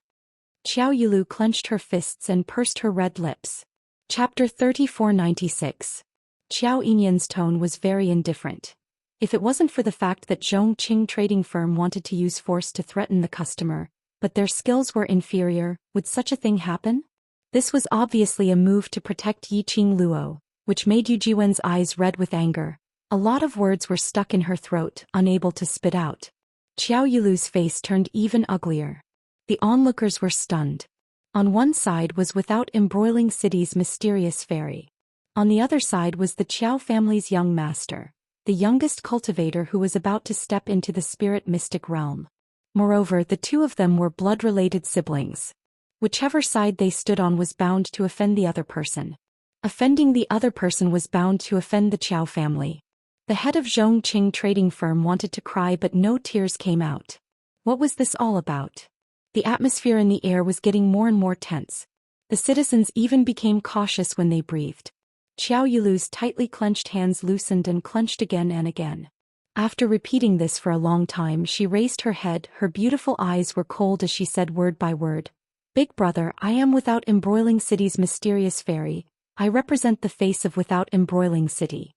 Xiao Yulu clenched her fists and pursed her red lips. Chapter 3496. Xiao Yinyan's tone was very indifferent. If it wasn't for the fact that Zhou Xian Trading Firm wanted to use force to threaten the customer, but their skills were inferior, would such a thing happen? This was obviously a move to protect Yi Qing Luo, which made Yu Jiwen's eyes red with anger. A lot of words were stuck in her throat, unable to spit out. Xiao Yulu's face turned even uglier. The onlookers were stunned. On one side was Without Embroiling City's mysterious fairy. On the other side was the Qiao family's young master, the youngest cultivator who was about to step into the spirit mystic realm. Moreover, the two of them were blood-related siblings. Whichever side they stood on was bound to offend the other person. Offending the other person was bound to offend the Qiao family. The head of Zhou Xian Trading Firm wanted to cry, but no tears came out. What was this all about? The atmosphere in the air was getting more and more tense. The citizens even became cautious when they breathed. Xiao Yulu's tightly clenched hands loosened and clenched again and again. After repeating this for a long time, she raised her head. Her beautiful eyes were cold as she said word by word, "Big brother, I am Without Embroiling City's mysterious fairy. I represent the face of Without Embroiling City.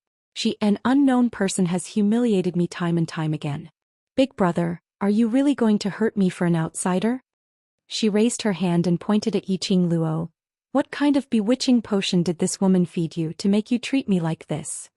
An unknown person has humiliated me time and time again. Big brother, are you really going to hurt me for an outsider? She raised her hand and pointed at Yiqing Luo. What kind of bewitching potion did this woman feed you to make you treat me like this?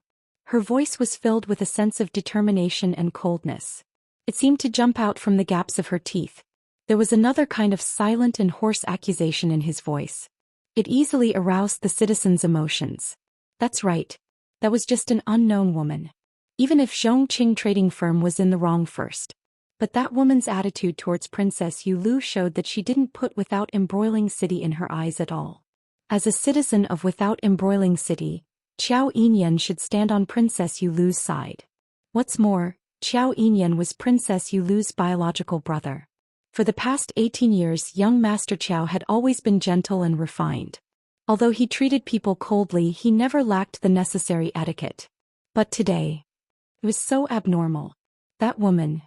Her voice was filled with a sense of determination and coldness. It seemed to jump out from the gaps of her teeth. There was another kind of silent and hoarse accusation in his voice. It easily aroused the citizens' emotions. That's right. That was just an unknown woman. Even if Zhongqing trading firm was in the wrong first. But that woman's attitude towards Princess Yulu showed that she didn't put Without Embroiling City in her eyes at all. As a citizen of Without Embroiling City, Qiao Yinyan should stand on Princess Yulu's side. What's more, Qiao Yinyan was Princess Yulu's biological brother. For the past 18 years, young Master Qiao had always been gentle and refined. Although he treated people coldly, he never lacked the necessary etiquette. But today, it was so abnormal. That woman.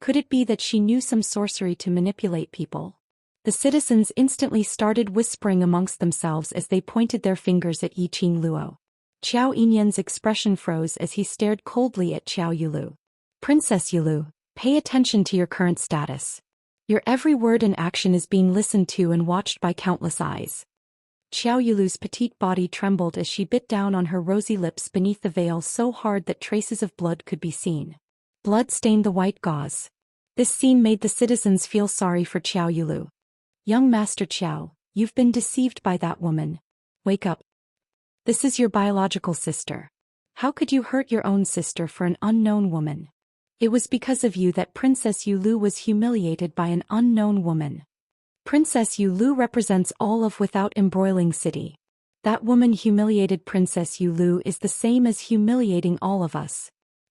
Could it be that she knew some sorcery to manipulate people? The citizens instantly started whispering amongst themselves as they pointed their fingers at Yiqing Luo. Qiao Yinyan's expression froze as he stared coldly at Qiao Yulu. Princess Yulu, pay attention to your current status. Your every word and action is being listened to and watched by countless eyes. Qiao Yulu's petite body trembled as she bit down on her rosy lips beneath the veil so hard that traces of blood could be seen. Blood stained the white gauze. This scene made the citizens feel sorry for Qiao Yulu. Young Master Qiao, you've been deceived by that woman. Wake up. This is your biological sister. How could you hurt your own sister for an unknown woman? It was because of you that Princess Yulu was humiliated by an unknown woman. Princess Yulu represents all of Without Embroiling City. That woman humiliated Princess Yulu is the same as humiliating all of us.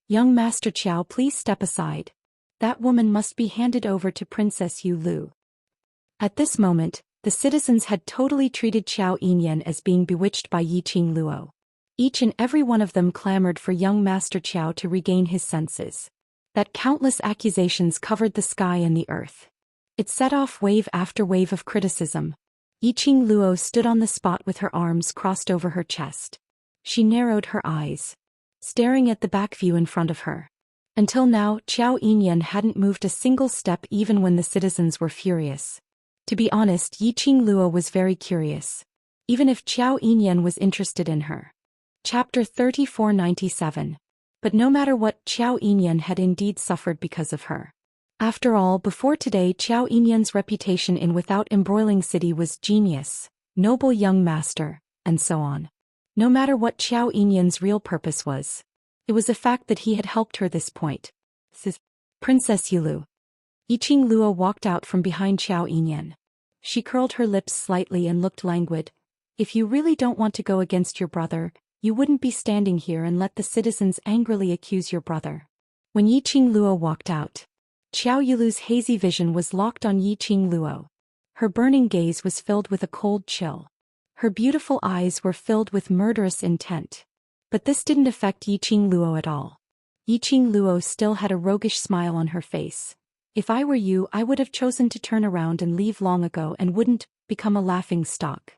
Young Master Qiao, please step aside. That woman must be handed over to Princess Yulu. At this moment, the citizens had totally treated Qiao Yinyan as being bewitched by Yiqing Luo. Each and every one of them clamored for young Master Qiao to regain his senses. That countless accusations covered the sky and the earth. It set off wave after wave of criticism. Yiqing Luo stood on the spot with her arms crossed over her chest. She narrowed her eyes, staring at the back view in front of her. Until now, Qiao Yinyan hadn't moved a single step even when the citizens were furious. To be honest, Yiqing Luo was very curious. Even if Qiao Yinyan was interested in her. Chapter 3497. But no matter what, Qiao Yinyan had indeed suffered because of her. After all, before today, Qiao Yinyan's reputation in Without Embroiling City was genius, noble young master, and so on. No matter what Qiao Yinyan's real purpose was, it was a fact that he had helped her this point. Princess Yulu. Yiqing Luo walked out from behind Qiao Yinyan. She curled her lips slightly and looked languid. If you really don't want to go against your brother, you wouldn't be standing here and let the citizens angrily accuse your brother. When Yiqing Luo walked out, Qiao Yulu's hazy vision was locked on Yiqing Luo. Her burning gaze was filled with a cold chill. Her beautiful eyes were filled with murderous intent. But this didn't affect Yiqing Luo at all. Yiqing Luo still had a roguish smile on her face. If I were you, I would have chosen to turn around and leave long ago and wouldn't become a laughing stock.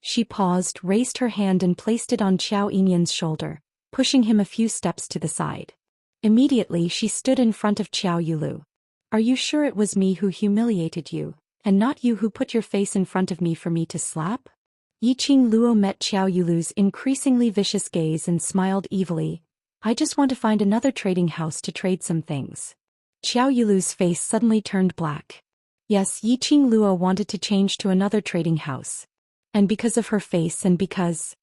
She paused, raised her hand and placed it on Qiao Yinyan's shoulder, pushing him a few steps to the side. Immediately she stood in front of Qiao Yulu. Are you sure it was me who humiliated you, and not you who put your face in front of me for me to slap? Yiqing Luo met Qiao Yulu's increasingly vicious gaze and smiled evilly. I just want to find another trading house to trade some things. Qiao Yulu's face suddenly turned black. Yes, Yiqing Luo wanted to change to another trading house. And because of her face and because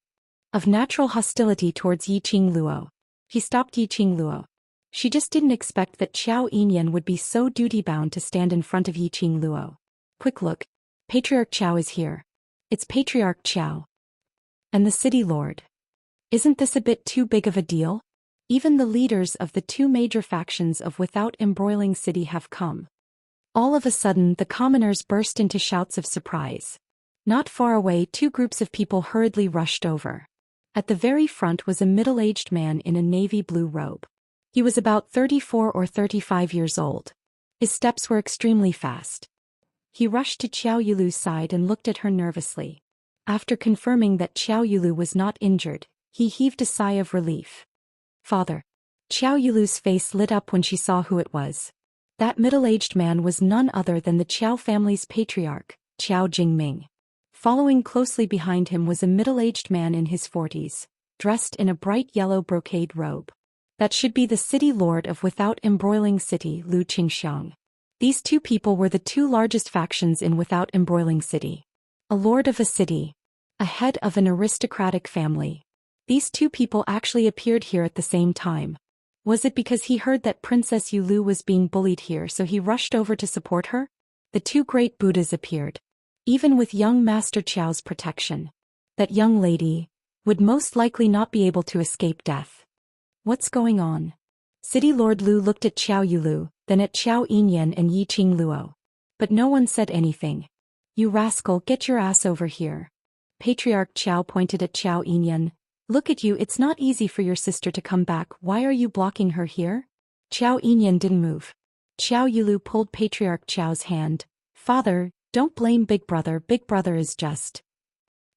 of natural hostility towards Yiqing Luo, he stopped Yiqing Luo. She just didn't expect that Qiao Yinyan would be so duty-bound to stand in front of Yiqing Luo. Quick look. Patriarch Qiao is here. It's Patriarch Qiao. And the city lord. Isn't this a bit too big of a deal? Even the leaders of the two major factions of Without Embroiling City have come. All of a sudden, the commoners burst into shouts of surprise. Not far away, two groups of people hurriedly rushed over. At the very front was a middle-aged man in a navy blue robe. He was about 34 or 35 years old. His steps were extremely fast. He rushed to Qiao Yulu's side and looked at her nervously. After confirming that Xiao Yulu was not injured, he heaved a sigh of relief. Father. Xiao Yulu's face lit up when she saw who it was. That middle-aged man was none other than the Qiao family's patriarch, Qiao Jingming. Following closely behind him was a middle-aged man in his 40s, dressed in a bright yellow brocade robe. That should be the city lord of Without Embroiling City, Lu Qingxiang. These two people were the two largest factions in Without Embroiling City. A lord of a city. A head of an aristocratic family. These two people actually appeared here at the same time. Was it because he heard that Princess Yulu was being bullied here so he rushed over to support her? The two great Buddhas appeared. Even with young Master Qiao's protection. That young lady would most likely not be able to escape death. What's going on? City Lord Lu looked at Qiao Yulu, then at Qiao Yinyan and Yi Qing Luo. But no one said anything. You rascal, get your ass over here. Patriarch Qiao pointed at Qiao Yinyan. Look at you, it's not easy for your sister to come back, why are you blocking her here? Qiao Yinyan didn't move. Qiao Yulu pulled Patriarch Qiao's hand. Father, don't blame Big Brother is just.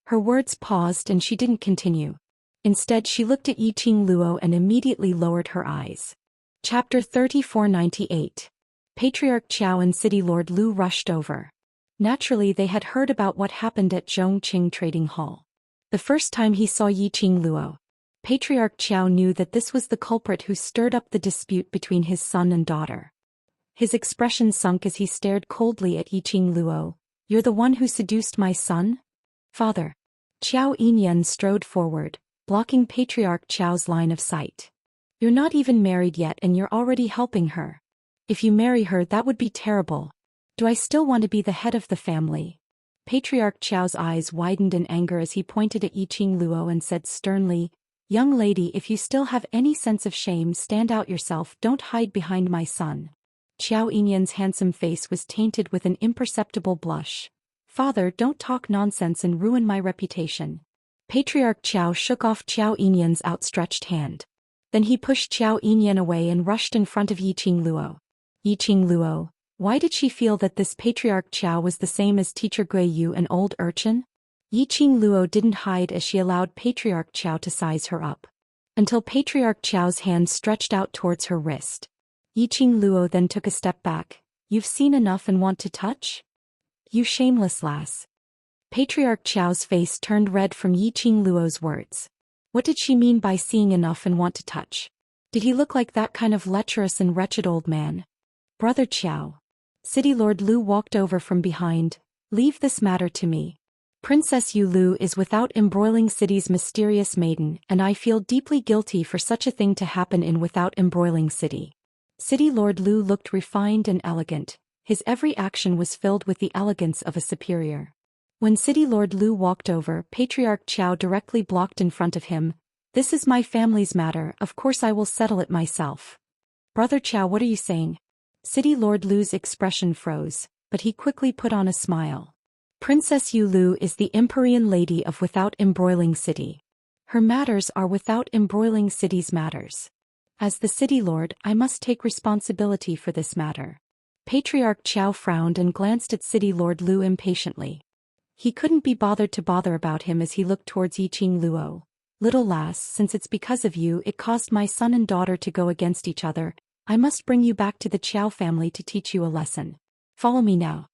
Her words paused and she didn't continue. Instead she looked at Yi Qing Luo and immediately lowered her eyes. Chapter 3498. Patriarch Qiao and City Lord Lu rushed over. Naturally they had heard about what happened at Zhongqing Trading Hall. The first time he saw Yi Qing Luo, Patriarch Qiao knew that this was the culprit who stirred up the dispute between his son and daughter. His expression sunk as he stared coldly at Yi Qing Luo. You're the one who seduced my son? Father. Qiao Yinyan strode forward, blocking Patriarch Qiao's line of sight. You're not even married yet and you're already helping her. If you marry her that would be terrible. Do I still want to be the head of the family? Patriarch Qiao's eyes widened in anger as he pointed at Yi Qing Luo and said sternly, Young lady, if you still have any sense of shame, stand out yourself, don't hide behind my son. Qiao Yinyan's handsome face was tainted with an imperceptible blush. Father, don't talk nonsense and ruin my reputation. Patriarch Qiao shook off Qiao Yinyan's outstretched hand. Then he pushed Qiao Yinyan away and rushed in front of Yi Qing Luo. Yi Qing Luo, why did she feel that this Patriarch Qiao was the same as Teacher Gui Yu, an old urchin? Yi Qing Luo didn't hide as she allowed Patriarch Qiao to size her up. Until Patriarch Qiao's hand stretched out towards her wrist. Yi Qing Luo then took a step back. You've seen enough and want to touch? You shameless lass. Patriarch Qiao's face turned red from Yi Qing Luo's words. What did she mean by seeing enough and want to touch? Did he look like that kind of lecherous and wretched old man? Brother Qiao. City Lord Lu walked over from behind. Leave this matter to me. Princess Yulu is Without Embroiling City's mysterious maiden, and I feel deeply guilty for such a thing to happen in Without Embroiling City. City Lord Lu looked refined and elegant. His every action was filled with the elegance of a superior. When City Lord Lu walked over, Patriarch Qiao directly blocked in front of him. This is my family's matter, of course I will settle it myself. Brother Qiao, what are you saying? City Lord Lu's expression froze, but he quickly put on a smile. Princess Yulu is the Empyrean Lady of Without Embroiling City. Her matters are Without Embroiling City's matters. As the City Lord, I must take responsibility for this matter. Patriarch Qiao frowned and glanced at City Lord Lu impatiently. He couldn't be bothered to bother about him as he looked towards Yi Qing Luo. Little lass, since it's because of you it caused my son and daughter to go against each other, I must bring you back to the Qiao family to teach you a lesson. Follow me now.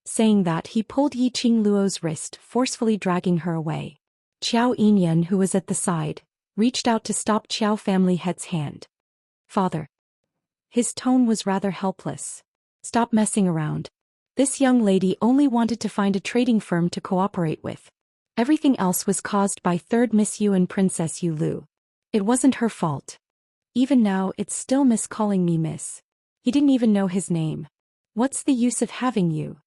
Saying that, he pulled Yi Qing Luo's wrist, forcefully dragging her away. Qiao Yinyan, who was at the side, reached out to stop Qiao family head's hand. Father. His tone was rather helpless. Stop messing around. This young lady only wanted to find a trading firm to cooperate with. Everything else was caused by third Miss Yu and Princess Yulu. It wasn't her fault. Even now, it's still Miss calling me Miss. He didn't even know his name. What's the use of having you?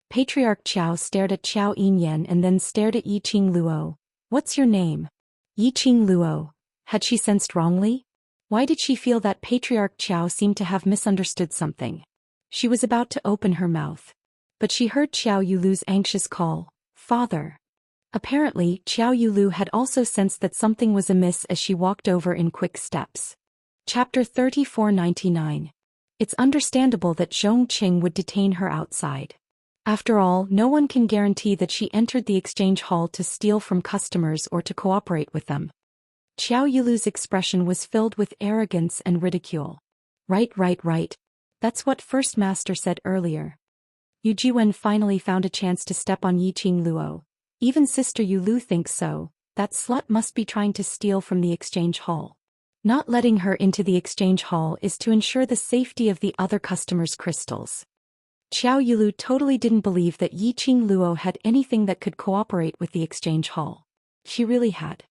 Patriarch Qiao stared at Qiao Yinyan and then stared at Yi Qing Luo. What's your name? Yi Qing Luo. Had she sensed wrongly? Why did she feel that Patriarch Qiao seemed to have misunderstood something? She was about to open her mouth. But she heard Qiao Yulu's anxious call, Father. Apparently, Qiao Yulu had also sensed that something was amiss as she walked over in quick steps. Chapter 3499. It's understandable that Zhongqing would detain her outside. After all, no one can guarantee that she entered the exchange hall to steal from customers or to cooperate with them. Xiao Yulu's expression was filled with arrogance and ridicule. Right. That's what First Master said earlier. Yu Jiwen finally found a chance to step on Yiqing Luo. Even Sister Yu Lu thinks so. That slut must be trying to steal from the exchange hall. Not letting her into the exchange hall is to ensure the safety of the other customers' crystals. Xiao Yulu totally didn't believe that Yiqing Luo had anything that could cooperate with the exchange hall. She really had.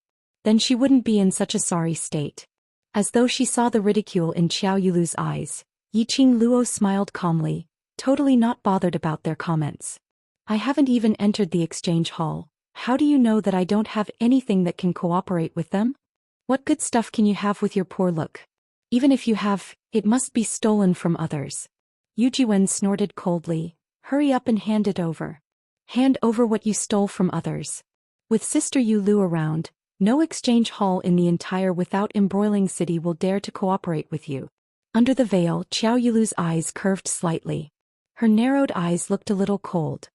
Then she wouldn't be in such a sorry state. As though she saw the ridicule in Xiao Yulu's eyes, Yiqing Luo smiled calmly, totally not bothered about their comments. I haven't even entered the exchange hall. How do you know that I don't have anything that can cooperate with them? What good stuff can you have with your poor look? Even if you have, it must be stolen from others. Yu Jiwen snorted coldly. Hurry up and hand it over. Hand over what you stole from others. With Sister Yu Lu around, no exchange hall in the entire without embroiling city will dare to cooperate with you. Under the veil, Xiao Yulu's eyes curved slightly. Her narrowed eyes looked a little cold.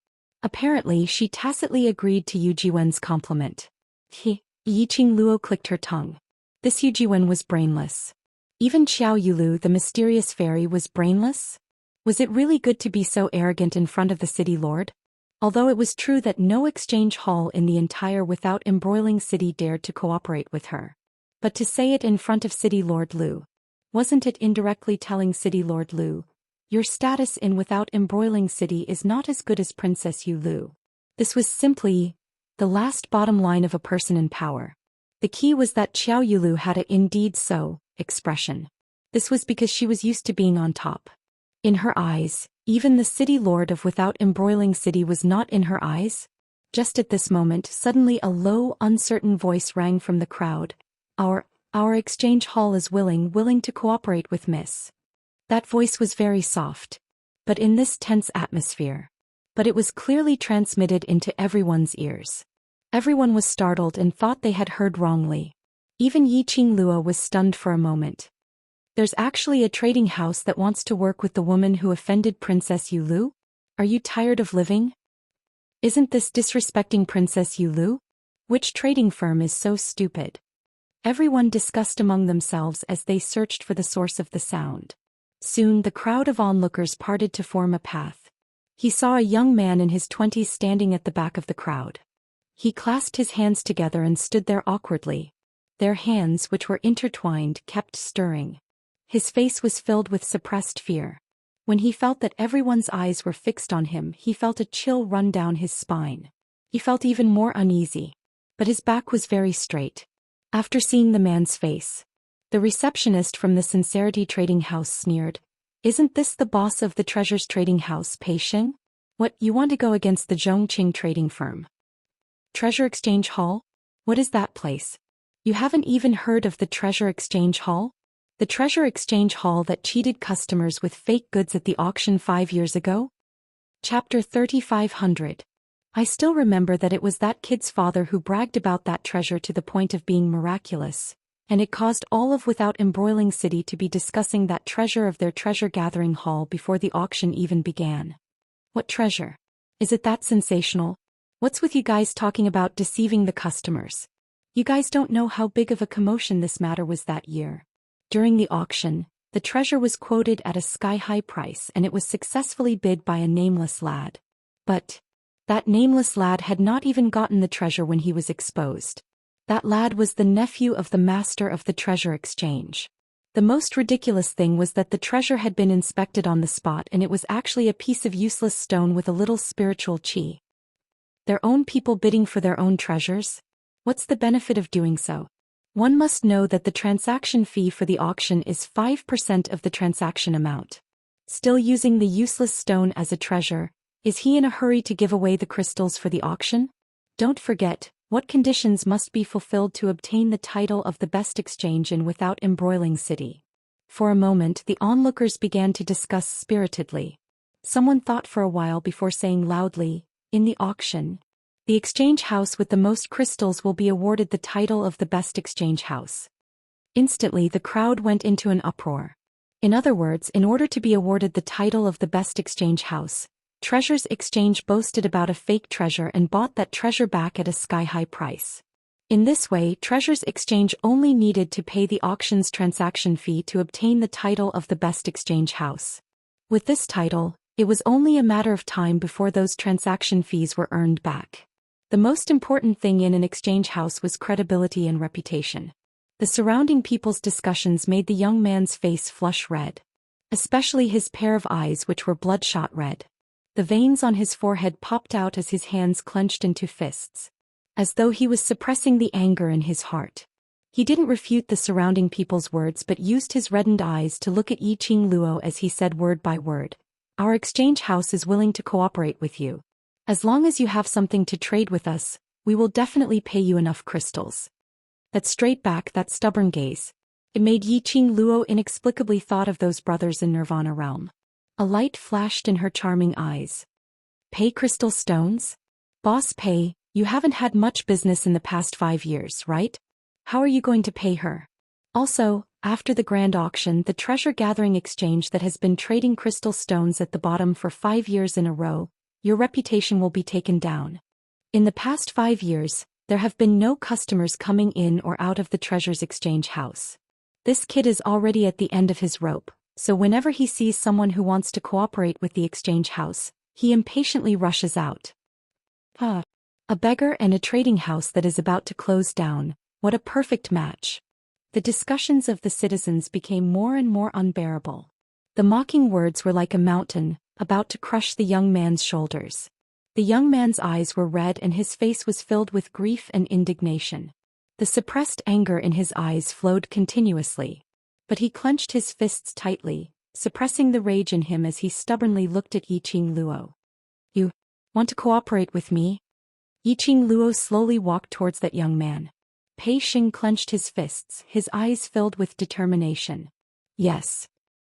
Apparently, she tacitly agreed to Yu Jiwen's compliment. Yiqing Luo clicked her tongue. This Yu Jiwen was brainless. Even Xiao Yulu, the mysterious fairy, was brainless? Was it really good to be so arrogant in front of the city lord? Although it was true that no exchange hall in the entire without embroiling city dared to cooperate with her. But to say it in front of City Lord Lu. Wasn't it indirectly telling City Lord Lu, your status in without embroiling city is not as good as Princess Yu Lu? This was simply the last bottom line of a person in power. The key was that Xiao Yulu had a "indeed so" expression. This was because she was used to being on top. In her eyes, even the city lord of without embroiling city was not in her eyes. Just at this moment, suddenly a low, uncertain voice rang from the crowd. Our exchange hall is willing to cooperate with Miss. That voice was very soft. But in this tense atmosphere. But it was clearly transmitted into everyone's ears. Everyone was startled and thought they had heard wrongly. Even Yiqing Luo was stunned for a moment. There's actually a trading house that wants to work with the woman who offended Princess Yu Lu? Are you tired of living? Isn't this disrespecting Princess Yu Lu? Which trading firm is so stupid? Everyone discussed among themselves as they searched for the source of the sound. Soon the crowd of onlookers parted to form a path. He saw a young man in his 20s standing at the back of the crowd. He clasped his hands together and stood there awkwardly. Their hands, which were intertwined, kept stirring. His face was filled with suppressed fear. When he felt that everyone's eyes were fixed on him, he felt a chill run down his spine. He felt even more uneasy. But his back was very straight. After seeing the man's face, the receptionist from the Sincerity Trading House sneered. Isn't this the boss of the Treasures Trading House, Pei Xing? What, you want to go against the Zhongqing trading firm? Treasure Exchange Hall? What is that place? You haven't even heard of the Treasure Exchange Hall? The Treasure Exchange Hall that cheated customers with fake goods at the auction 5 years ago? Chapter 3500. I still remember that it was that kid's father who bragged about that treasure to the point of being miraculous, and it caused all of Without Embroiling City to be discussing that treasure of their treasure-gathering hall before the auction even began. What treasure? Is it that sensational? What's with you guys talking about deceiving the customers? You guys don't know how big of a commotion this matter was that year. During the auction, the treasure was quoted at a sky-high price and it was successfully bid by a nameless lad. But that nameless lad had not even gotten the treasure when he was exposed. That lad was the nephew of the master of the treasure exchange. The most ridiculous thing was that the treasure had been inspected on the spot and it was actually a piece of useless stone with a little spiritual chi. Their own people bidding for their own treasures? What's the benefit of doing so? One must know that the transaction fee for the auction is 5% of the transaction amount. Still using the useless stone as a treasure, is he in a hurry to give away the crystals for the auction? Don't forget, what conditions must be fulfilled to obtain the title of the best exchange in Without Embroiling City? For a moment the onlookers began to discuss spiritedly. Someone thought for a while before saying loudly, in the auction, the exchange house with the most crystals will be awarded the title of the best exchange house. Instantly the crowd went into an uproar. In other words, in order to be awarded the title of the best exchange house, Treasures Exchange boasted about a fake treasure and bought that treasure back at a sky-high price. In this way, Treasures Exchange only needed to pay the auction's transaction fee to obtain the title of the best exchange house. With this title, it was only a matter of time before those transaction fees were earned back. The most important thing in an exchange house was credibility and reputation. The surrounding people's discussions made the young man's face flush red. Especially his pair of eyes, which were bloodshot red. The veins on his forehead popped out as his hands clenched into fists, as though he was suppressing the anger in his heart. He didn't refute the surrounding people's words but used his reddened eyes to look at Yiqing Luo as he said word by word, "Our exchange house is willing to cooperate with you. As long as you have something to trade with us, we will definitely pay you enough crystals." That straight back, that stubborn gaze. It made Yiqing Luo inexplicably thought of those brothers in Nirvana realm. A light flashed in her charming eyes. "Pay crystal stones? Boss pay, you haven't had much business in the past 5 years, right? How are you going to pay her? Also, after the grand auction, the treasure-gathering exchange that has been trading crystal stones at the bottom for 5 years in a row, your reputation will be taken down. In the past 5 years, there have been no customers coming in or out of the treasures exchange house. This kid is already at the end of his rope, so whenever he sees someone who wants to cooperate with the exchange house, he impatiently rushes out. A beggar and a trading house that is about to close down, what a perfect match." The discussions of the citizens became more and more unbearable. The mocking words were like a mountain, about to crush the young man's shoulders. The young man's eyes were red and his face was filled with grief and indignation. The suppressed anger in his eyes flowed continuously. But he clenched his fists tightly, suppressing the rage in him as he stubbornly looked at Yiqing Luo. "You want to cooperate with me?" Yiqing Luo slowly walked towards that young man. Pei Xing clenched his fists, his eyes filled with determination. "Yes.